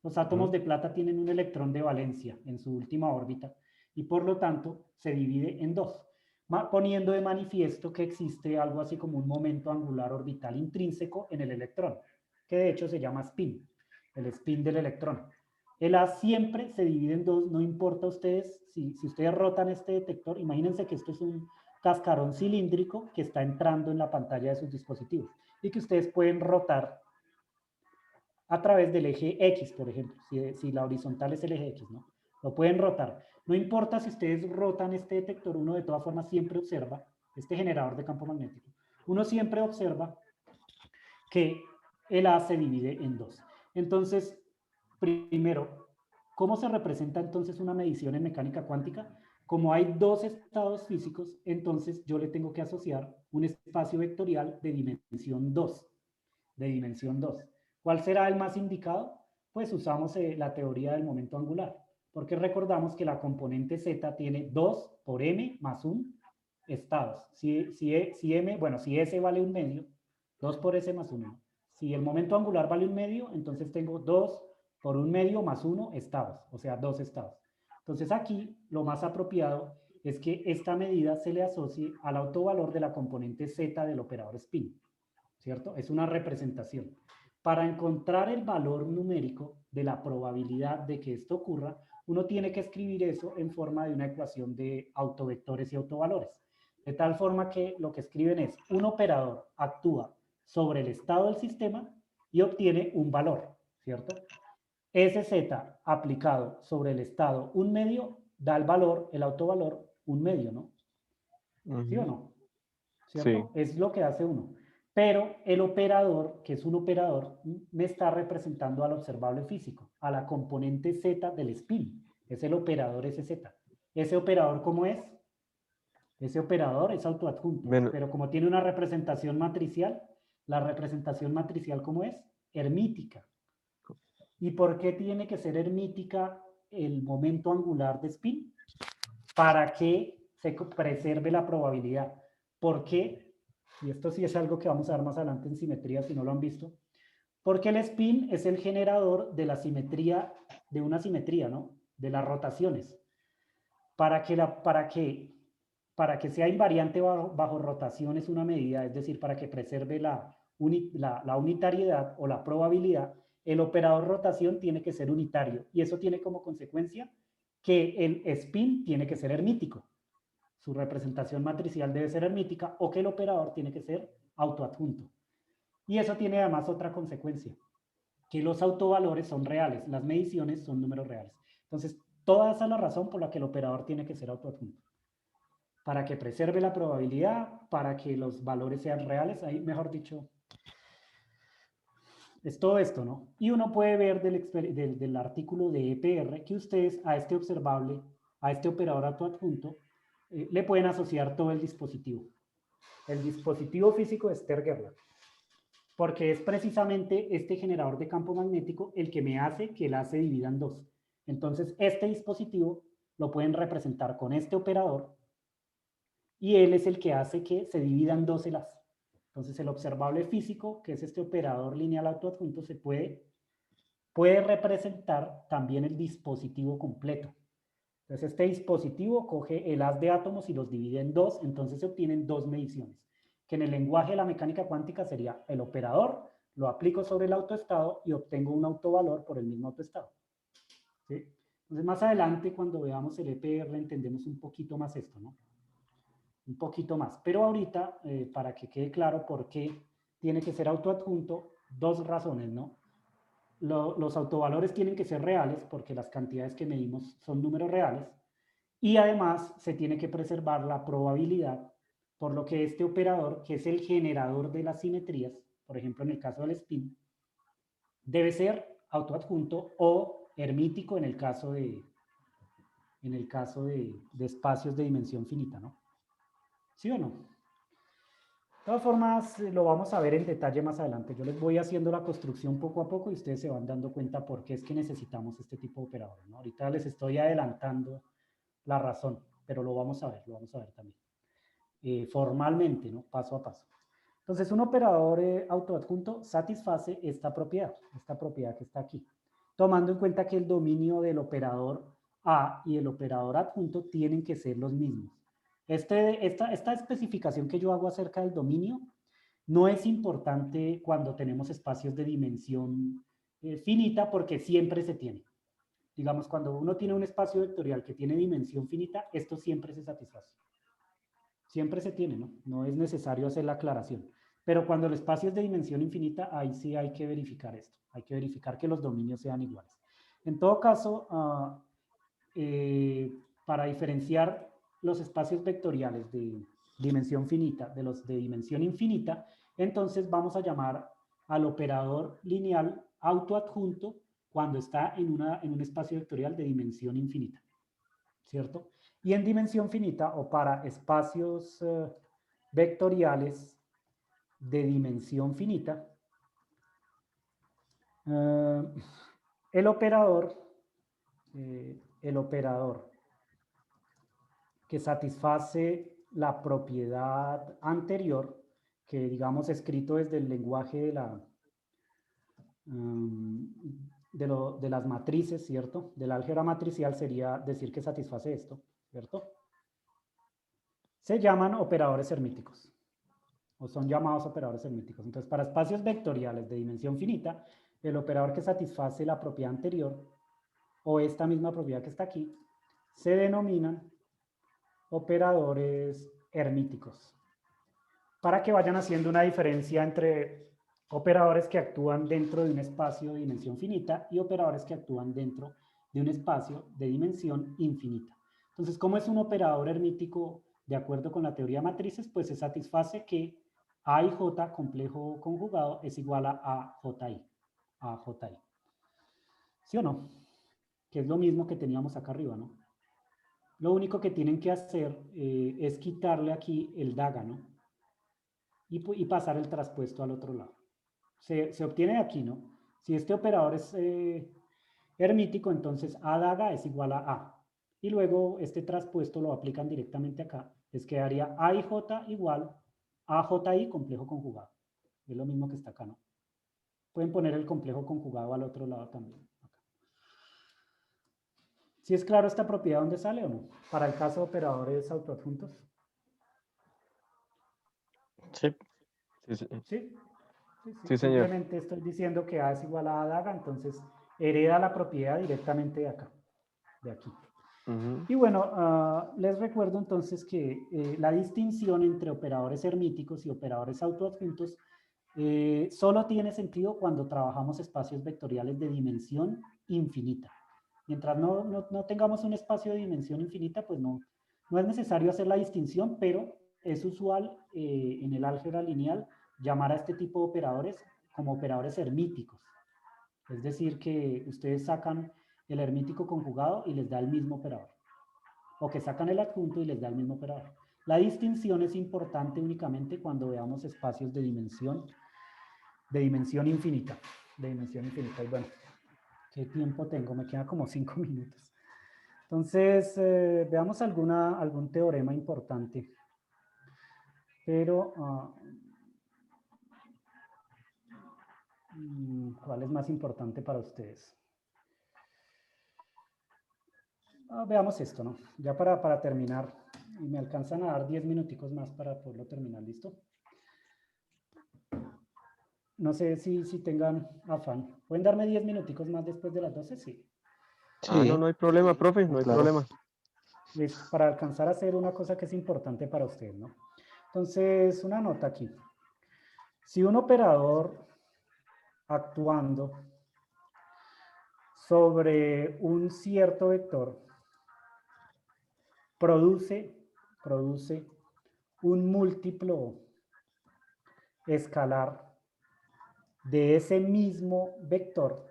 S1: Los átomos de plata tienen un electrón de valencia en su última órbita y por lo tanto se divide en dos, poniendo de manifiesto que existe algo así como un momento angular orbital intrínseco en el electrón, que de hecho se llama spin, el spin del electrón. El haz siempre se divide en dos, no importa ustedes, si ustedes rotan este detector, imagínense que esto es un cascarón cilíndrico que está entrando en la pantalla de sus dispositivos y que ustedes pueden rotar a través del eje X, por ejemplo, si la horizontal es el eje X, ¿no? Lo pueden rotar. No importa si ustedes rotan este detector, uno de todas formas siempre observa, este generador de campo magnético, uno siempre observa que el A se divide en dos. Entonces, primero, ¿cómo se representa entonces una medición en mecánica cuántica? Como hay dos estados físicos, entonces yo le tengo que asociar un espacio vectorial de dimensión 2. De dimensión 2. ¿Cuál será el más indicado? Pues usamos la teoría del momento angular, porque recordamos que la componente Z tiene 2 por m más 1 estados. Si m, bueno, si S vale 1/2, 2 por S más 1. Si el momento angular vale 1/2, entonces tengo 2 por 1/2 más 1 estados, o sea, 2 estados. Entonces aquí lo más apropiado es que esta medida se le asocie al autovalor de la componente Z del operador spin, ¿cierto? Es una representación. Para encontrar el valor numérico de la probabilidad de que esto ocurra, uno tiene que escribir eso en forma de una ecuación de autovectores y autovalores. De tal forma que lo que escriben es, un operador actúa sobre el estado del sistema y obtiene un valor, ¿cierto? SZ aplicado sobre el estado 1/2 da el valor, el autovalor 1/2, ¿no? ¿Sí o no? ¿Cierto?
S2: Sí.
S1: Es lo que hace uno. Pero el operador, que es un operador, me está representando al observable físico, a la componente Z del spin. Es el operador SZ. ¿Ese operador cómo es? Ese operador es autoadjunto.
S2: Bueno,
S1: Pero como tiene una representación matricial, la representación matricial ¿cómo es? Hermítica. ¿Y por qué tiene que ser hermítica el momento angular de spin? Para que se preserve la probabilidad. ¿Por qué? Y esto sí es algo que vamos a ver más adelante en simetría si no lo han visto. Porque el spin es el generador de la simetría, de una simetría, ¿no? De las rotaciones. Para que sea invariante bajo rotación es una medida, es decir, para que preserve la unitariedad o la probabilidad, el operador rotación tiene que ser unitario. Y eso tiene como consecuencia que el spin tiene que ser hermítico. Su representación matricial debe ser hermítica o que el operador tiene que ser autoadjunto. Y eso tiene además otra consecuencia, que los autovalores son reales, las mediciones son números reales. Entonces, toda esa es la razón por la que el operador tiene que ser autoadjunto. Para que preserve la probabilidad, para que los valores sean reales, ahí mejor dicho, es todo esto, ¿no? Y uno puede ver del artículo de EPR que ustedes a este observable, a este operador autoadjunto, le pueden asociar todo el dispositivo. El dispositivo físico de Stern-Gerlach. Porque es precisamente este generador de campo magnético el que me hace que el A se divida en dos. Entonces, este dispositivo lo pueden representar con este operador y él es el que hace que se dividan dos el A. Entonces, el observable físico, que es este operador lineal autoadjunto, se puede representar también el dispositivo completo. Entonces, este dispositivo coge el haz de átomos y los divide en dos, entonces se obtienen dos mediciones, que en el lenguaje de la mecánica cuántica sería el operador, lo aplico sobre el autoestado y obtengo un autovalor por el mismo autoestado. ¿Sí? Entonces, más adelante, cuando veamos el EPR, entendemos un poquito más esto, ¿no? Un poquito más. Pero ahorita, para que quede claro por qué tiene que ser autoadjunto, dos razones, ¿no? Los autovalores tienen que ser reales porque las cantidades que medimos son números reales y además se tiene que preservar la probabilidad, por lo que este operador, que es el generador de las simetrías, por ejemplo en el caso del spin, debe ser autoadjunto o hermítico en el caso de espacios de dimensión finita, ¿no? ¿Sí o no? De todas formas, lo vamos a ver en detalle más adelante. Yo les voy haciendo la construcción poco a poco y ustedes se van dando cuenta por qué es que necesitamos este tipo de operadores, ¿no? Ahorita les estoy adelantando la razón, pero lo vamos a ver también. Formalmente, ¿no? Paso a paso. Entonces, un operador autoadjunto satisface esta propiedad que está aquí, tomando en cuenta que el dominio del operador A y el operador adjunto tienen que ser los mismos. Esta especificación que yo hago acerca del dominio no es importante cuando tenemos espacios de dimensión finita porque siempre se tiene. Digamos, cuando uno tiene un espacio vectorial que tiene dimensión finita, esto siempre se satisface. Siempre se tiene, ¿no? No es necesario hacer la aclaración. Pero cuando el espacio es de dimensión infinita, ahí sí hay que verificar esto. Hay que verificar que los dominios sean iguales. En todo caso, para diferenciar los espacios vectoriales de dimensión finita de los de dimensión infinita, entonces vamos a llamar al operador lineal autoadjunto cuando está en un espacio vectorial de dimensión infinita, ¿cierto? Y en dimensión finita o para espacios vectoriales de dimensión finita, el operador que satisface la propiedad anterior, que digamos escrito desde el lenguaje de la de las matrices, ¿cierto? Del álgebra matricial sería decir que satisface esto, ¿cierto? Se llaman operadores hermíticos, o son llamados operadores hermíticos. Entonces, para espacios vectoriales de dimensión finita, el operador que satisface la propiedad anterior, o esta misma propiedad que está aquí, se denominan operadores hermíticos. Para que vayan haciendo una diferencia entre operadores que actúan dentro de un espacio de dimensión finita y operadores que actúan dentro de un espacio de dimensión infinita. Entonces, ¿cómo es un operador hermítico de acuerdo con la teoría de matrices? Pues se satisface que A y J complejo conjugado es igual a JI. ¿Sí o no? Que es lo mismo que teníamos acá arriba, ¿no? Lo único que tienen que hacer es quitarle aquí el daga, ¿no? Y pasar el traspuesto al otro lado. Se obtiene de aquí, ¿no? Si este operador es hermítico, entonces A daga es igual a A. Y luego este traspuesto lo aplican directamente acá. Les quedaría A y J igual a JI complejo conjugado. Es lo mismo que está acá, ¿no? Pueden poner el complejo conjugado al otro lado también. ¿Sí es claro esta propiedad dónde sale o no? Para el caso de operadores autoadjuntos.
S2: Sí. Sí, sí.
S1: ¿Sí?
S2: Sí, señor.
S1: Simplemente estoy diciendo que A es igual a daga, entonces hereda la propiedad directamente de acá, de aquí. Y bueno, les recuerdo entonces que la distinción entre operadores hermíticos y operadores autoadjuntos solo tiene sentido cuando trabajamos espacios vectoriales de dimensión infinita. Mientras no tengamos un espacio de dimensión infinita, pues no es necesario hacer la distinción, pero es usual en el álgebra lineal llamar a este tipo de operadores como operadores hermíticos. Es decir, que ustedes sacan el hermítico conjugado y les da el mismo operador. O que sacan el adjunto y les da el mismo operador. La distinción es importante únicamente cuando veamos espacios de dimensión infinita. Y bueno, ¿qué tiempo tengo? Me queda como 5 minutos. Entonces, veamos algún teorema importante. Pero, ¿cuál es más importante para ustedes? Veamos esto, ¿no? Ya para terminar, y me alcanzan a dar 10 minuticos más para poderlo terminar, ¿listo? No sé si tengan afán. ¿Pueden darme 10 minuticos más después de las 12? Sí.
S2: No hay problema, profe, no hay
S4: claro.
S2: problema.
S1: Listo, para alcanzar a hacer una cosa que es importante para ustedes, ¿no? Entonces, una nota aquí. Si un operador actuando sobre un cierto vector produce un múltiplo escalar de ese mismo vector,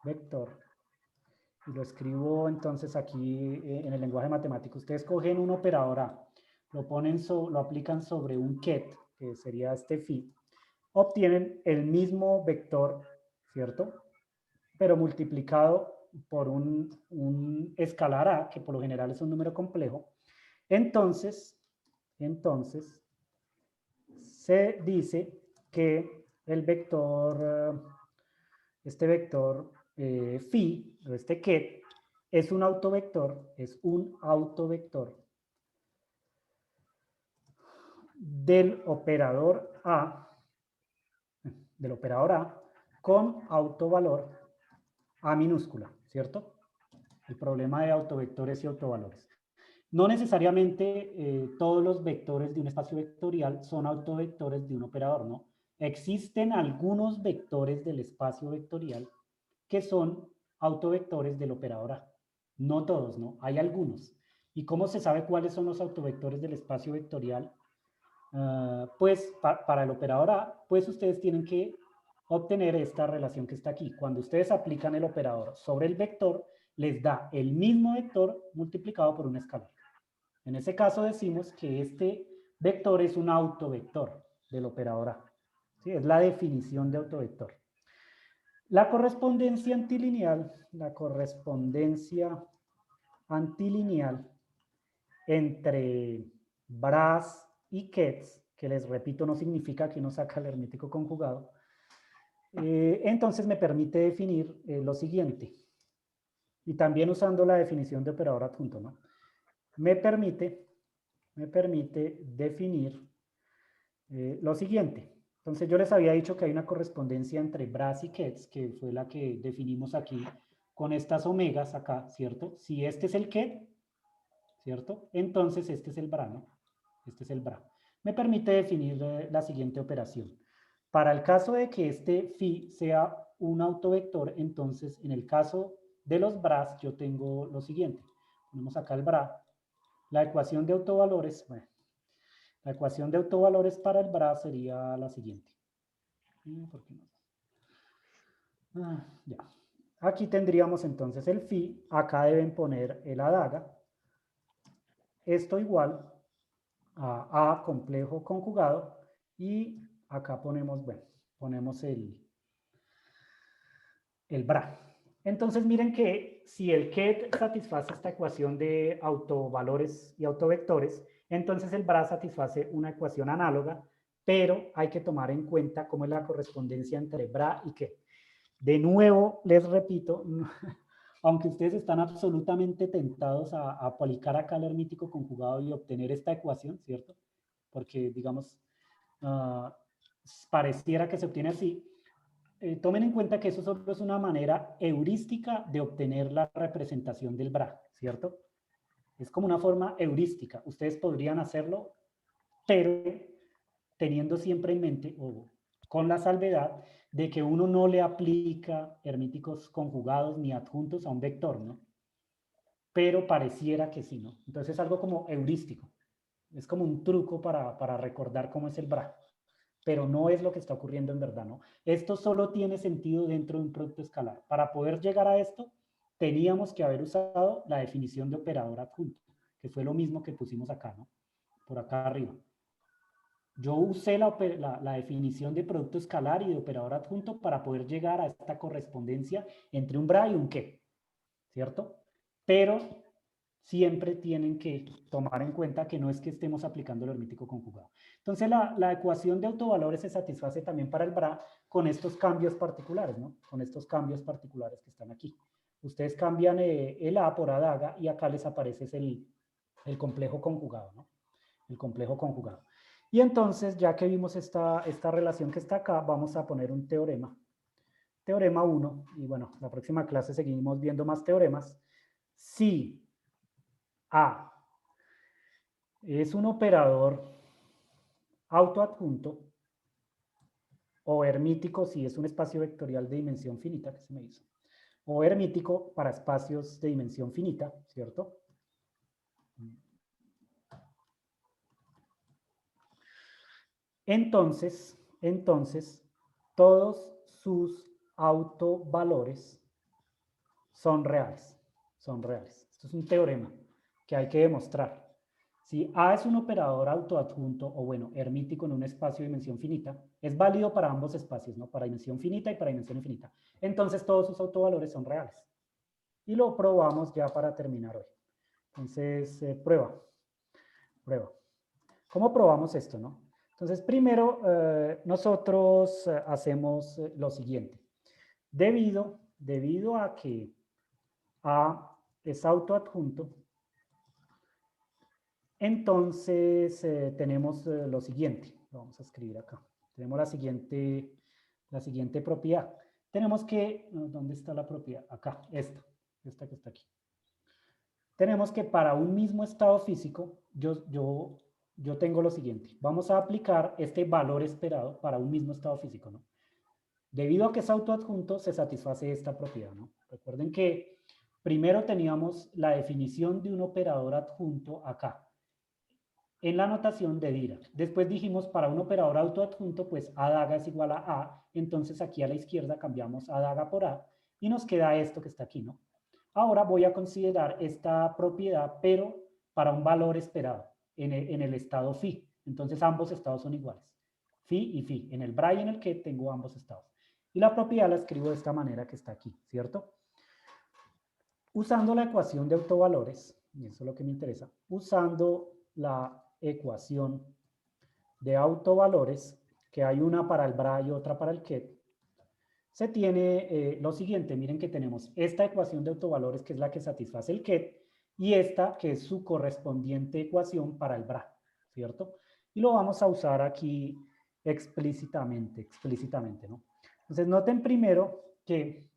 S1: y lo escribo entonces aquí en el lenguaje matemático. Ustedes cogen un operador A, lo aplican sobre un ket, que sería este phi, obtienen el mismo vector, ¿cierto? Pero multiplicado por un escalar A, que por lo general es un número complejo. Entonces, se dice que el vector, este vector phi, o este ket, es un autovector del operador A, con autovalor A minúscula, ¿cierto? El problema de autovectores y autovalores. No necesariamente todos los vectores de un espacio vectorial son autovectores de un operador, ¿no? Existen algunos vectores del espacio vectorial que son autovectores del operador A. No todos, ¿no? Hay algunos. ¿Y cómo se sabe cuáles son los autovectores del espacio vectorial? Pues para el operador A, pues ustedes tienen que obtener esta relación que está aquí. Cuando ustedes aplican el operador sobre el vector, les da el mismo vector multiplicado por un escalar. En ese caso decimos que este vector es un autovector del operador A. ¿Sí? Es la definición de autovector. La correspondencia antilineal entre Bras y Ketz, que les repito no significa que uno saca el hermético conjugado, entonces me permite definir lo siguiente. Y también usando la definición de operador adjunto, ¿no? Me permite definir lo siguiente. Entonces yo les había dicho que hay una correspondencia entre Bras y Ketz, que fue la que definimos aquí con estas omegas acá, ¿cierto? Si este es el Ket, ¿cierto? Entonces este es el Bra, ¿no? Este es el Bra. Me permite definir la siguiente operación. Para el caso de que este phi sea un autovector, entonces en el caso de los Bras yo tengo lo siguiente. Ponemos acá el Bra. La ecuación de autovalores, bueno, la ecuación de autovalores para el Bra sería la siguiente. ¿Por qué no? Ya. Aquí tendríamos entonces el phi, acá deben poner el adaga. Esto igual a A complejo conjugado y acá ponemos, bueno, ponemos el Bra. Entonces miren que si el Ket satisface esta ecuación de autovalores y autovectores, entonces el Bra satisface una ecuación análoga, pero hay que tomar en cuenta cómo es la correspondencia entre Bra y Ket. De nuevo, les repito, aunque ustedes están absolutamente tentados a aplicar acá el hermítico conjugado y obtener esta ecuación, ¿cierto? Porque, digamos, pareciera que se obtiene así. Tomen en cuenta que eso solo es una manera heurística de obtener la representación del Bra, ¿cierto? Es como una forma heurística. Ustedes podrían hacerlo, pero teniendo siempre en mente, o con la salvedad, de que uno no le aplica hermíticos conjugados ni adjuntos a un vector, ¿no? Pero pareciera que sí, ¿no? Entonces es algo como heurístico. Es como un truco para recordar cómo es el Bra. Pero no es lo que está ocurriendo en verdad, ¿no? Esto solo tiene sentido dentro de un producto escalar. Para poder llegar a esto, teníamos que haber usado la definición de operador adjunto, que fue lo mismo que pusimos acá, ¿no? Por acá arriba. Yo usé la definición de producto escalar y de operador adjunto para poder llegar a esta correspondencia entre un Bra y un Ket, ¿cierto? Pero siempre tienen que tomar en cuenta que no es que estemos aplicando el hermítico conjugado. Entonces la ecuación de autovalores se satisface también para el Bra con estos cambios particulares, ¿no? Con estos cambios particulares que están aquí. Ustedes cambian el A por adaga y acá les aparece el complejo conjugado, ¿no? El complejo conjugado. Y entonces, ya que vimos esta relación que está acá, vamos a poner un teorema. Teorema 1, y bueno, la próxima clase seguimos viendo más teoremas. Si A es un operador autoadjunto o hermítico si es un espacio vectorial de dimensión finita, que se me hizo, o hermítico para espacios de dimensión finita, ¿cierto? Entonces, todos sus autovalores son reales, son reales. Esto es un teorema que hay que demostrar. Si A es un operador autoadjunto o bueno, hermítico en un espacio de dimensión finita, es válido para ambos espacios, ¿no? Para dimensión finita y para dimensión infinita. Entonces todos sus autovalores son reales. Y lo probamos ya para terminar hoy. Entonces, prueba. ¿Cómo probamos esto, no? Entonces, primero, nosotros hacemos lo siguiente. Debido a que A es autoadjunto, entonces tenemos lo siguiente. Lo vamos a escribir acá. Tenemos la siguiente propiedad. Tenemos que, ¿dónde está la propiedad? Acá, esta que está aquí. Tenemos que para un mismo estado físico, yo tengo lo siguiente. Vamos a aplicar este valor esperado para un mismo estado físico, ¿no? Debido a que es autoadjunto, se satisface esta propiedad, ¿no? Recuerden que primero teníamos la definición de un operador adjunto acá, en la notación de Dirac. Después dijimos para un operador autoadjunto, pues A daga es igual a A, entonces aquí a la izquierda cambiamos A daga por A y nos queda esto que está aquí, ¿no? Ahora voy a considerar esta propiedad, pero para un valor esperado en el estado phi. Entonces ambos estados son iguales. Phi y phi. En el bra y en el ket tengo ambos estados. Y la propiedad la escribo de esta manera que está aquí, ¿cierto? Usando la ecuación de autovalores, y eso es lo que me interesa, usando la ecuación de autovalores, que hay una para el bra y otra para el ket, se tiene lo siguiente. Miren que tenemos esta ecuación de autovalores, que es la que satisface el ket, y esta, que es su correspondiente ecuación para el bra, ¿cierto? Y lo vamos a usar aquí explícitamente, ¿no? Entonces, noten primero que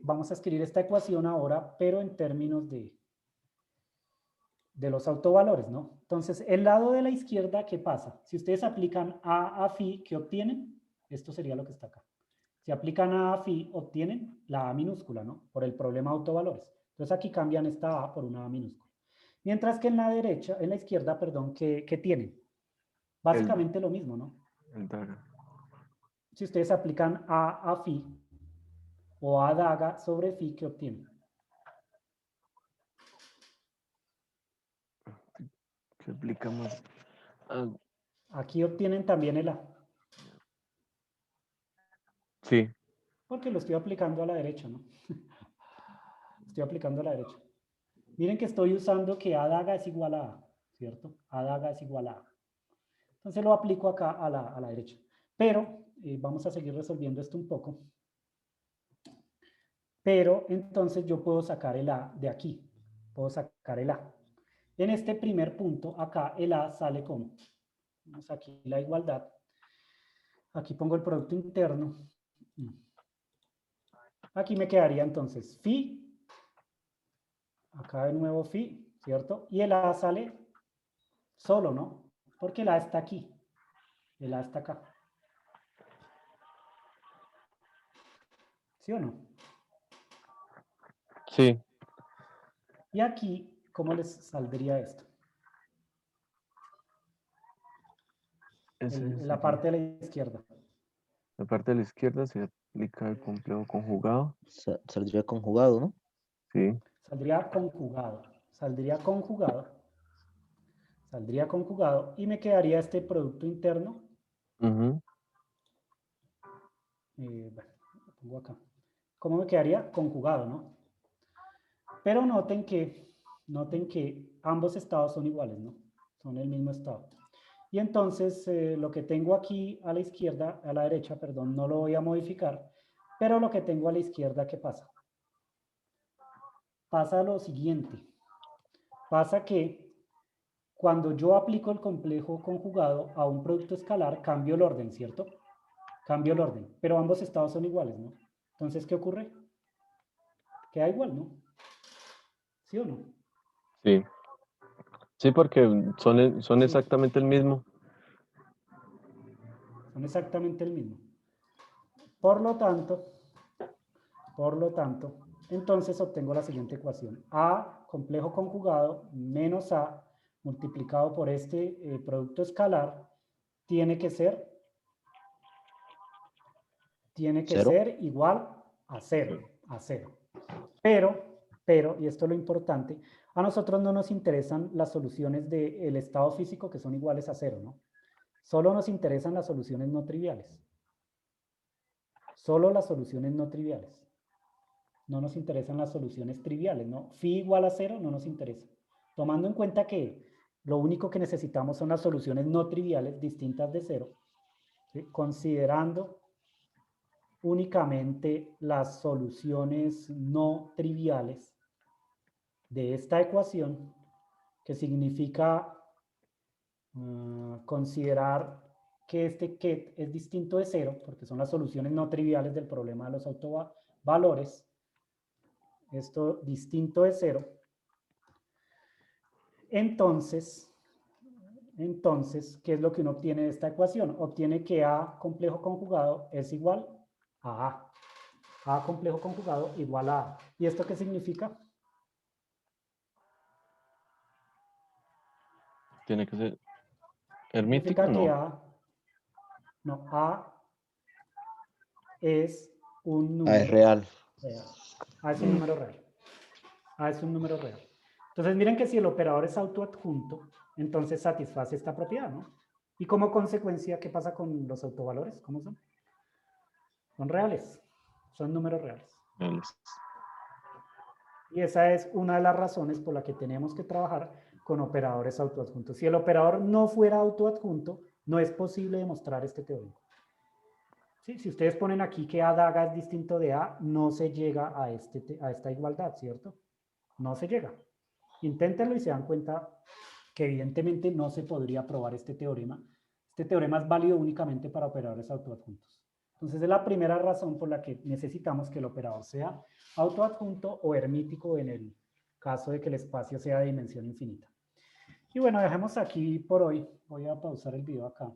S1: vamos a escribir esta ecuación ahora, pero en términos de los autovalores, ¿no? Entonces, el lado de la izquierda, ¿qué pasa? Si ustedes aplican A phi, ¿qué obtienen? Esto sería lo que está acá. Si aplican A phi, obtienen la A minúscula, ¿no? Por el problema de autovalores. Entonces, aquí cambian esta A por una A minúscula. Mientras que en la derecha, en la izquierda, perdón, ¿qué tienen? Básicamente lo mismo, ¿no?
S2: El daga.
S1: Si ustedes aplican A phi o A daga sobre phi, ¿qué obtienen?
S2: ¿Qué aplicamos? Ah,
S1: Aquí obtienen también el A,
S2: sí,
S1: porque lo estoy aplicando a la derecha, ¿no? Estoy aplicando a la derecha. Miren que estoy usando que A daga es igual a A, ¿cierto? A daga es igual a A. Entonces lo aplico acá a la derecha. Pero vamos a seguir resolviendo esto un poco. Pero entonces yo puedo sacar el A de aquí. Puedo sacar el A. En este primer punto, acá el A sale como. Vamos aquí la igualdad. Aquí pongo el producto interno. Aquí me quedaría entonces phi. Acá de nuevo phi, ¿cierto? Y el A sale solo, ¿no? Porque el A está aquí. El A está acá. ¿Sí o no?
S2: sí.
S1: Y aquí, ¿cómo les saldría esto? En la parte de la izquierda.
S2: La parte de la izquierda se aplica el complejo conjugado.
S4: Saldría conjugado, ¿no?
S2: Sí.
S1: Saldría conjugado. Saldría conjugado. Saldría conjugado. Y me quedaría este producto interno.
S2: Ujú.
S1: Bueno, lo pongo acá. ¿Cómo me quedaría? Conjugado, ¿no? Pero noten que ambos estados son iguales, ¿no? Son el mismo estado. Y entonces lo que tengo aquí a la izquierda, a la derecha, perdón, no lo voy a modificar, pero lo que tengo a la izquierda, ¿qué pasa? Pasa lo siguiente. Pasa que cuando yo aplico el complejo conjugado a un producto escalar, cambio el orden, ¿cierto? Cambio el orden, pero ambos estados son iguales, ¿no? Entonces, ¿qué ocurre? Queda igual, ¿no? ¿Sí o no?
S2: Sí. Sí, porque son
S1: Sí.
S2: exactamente el mismo.
S1: Son exactamente el mismo. Por lo tanto, entonces obtengo la siguiente ecuación. A complejo conjugado menos A multiplicado por este producto escalar tiene que ser
S4: ¿Cero?
S1: igual a cero. Pero, y esto es lo importante, a nosotros no nos interesan las soluciones del estado físico que son iguales a cero, ¿no? Solo nos interesan las soluciones no triviales. Solo las soluciones no triviales. No nos interesan las soluciones triviales, ¿no? Phi igual a cero no nos interesa. Tomando en cuenta que lo único que necesitamos son las soluciones no triviales distintas de cero, ¿sí? Considerando únicamente las soluciones no triviales de esta ecuación, que significa considerar que este ket es distinto de cero, porque son las soluciones no triviales del problema de los autovalores. Esto distinto de cero. Entonces, ¿qué es lo que uno obtiene de esta ecuación? Obtiene que A complejo conjugado es igual a A. A complejo conjugado igual a A. ¿Y esto qué significa?
S2: Tiene que ser hermético,
S1: Significa que
S2: no.
S1: A es un
S4: A
S1: número
S4: es real.
S1: real. A es un número real. A es un número real. Entonces miren que si el operador es autoadjunto, entonces satisface esta propiedad, ¿no? Y como consecuencia, ¿qué pasa con los autovalores? ¿Cómo son? Son reales. Son números reales. Y esa es una de las razones por la que tenemos que trabajar con operadores autoadjuntos. Si el operador no fuera autoadjunto, no es posible demostrar este teorema. ¿Sí? Si ustedes ponen aquí que A daga es distinto de A, no se llega a esta igualdad, ¿cierto? No se llega. Inténtenlo y se dan cuenta que evidentemente no se podría probar este teorema. Este teorema es válido únicamente para operadores autoadjuntos. Entonces es la primera razón por la que necesitamos que el operador sea autoadjunto o hermítico en el caso de que el espacio sea de dimensión infinita. Y bueno, dejemos aquí por hoy. Voy a pausar el video acá.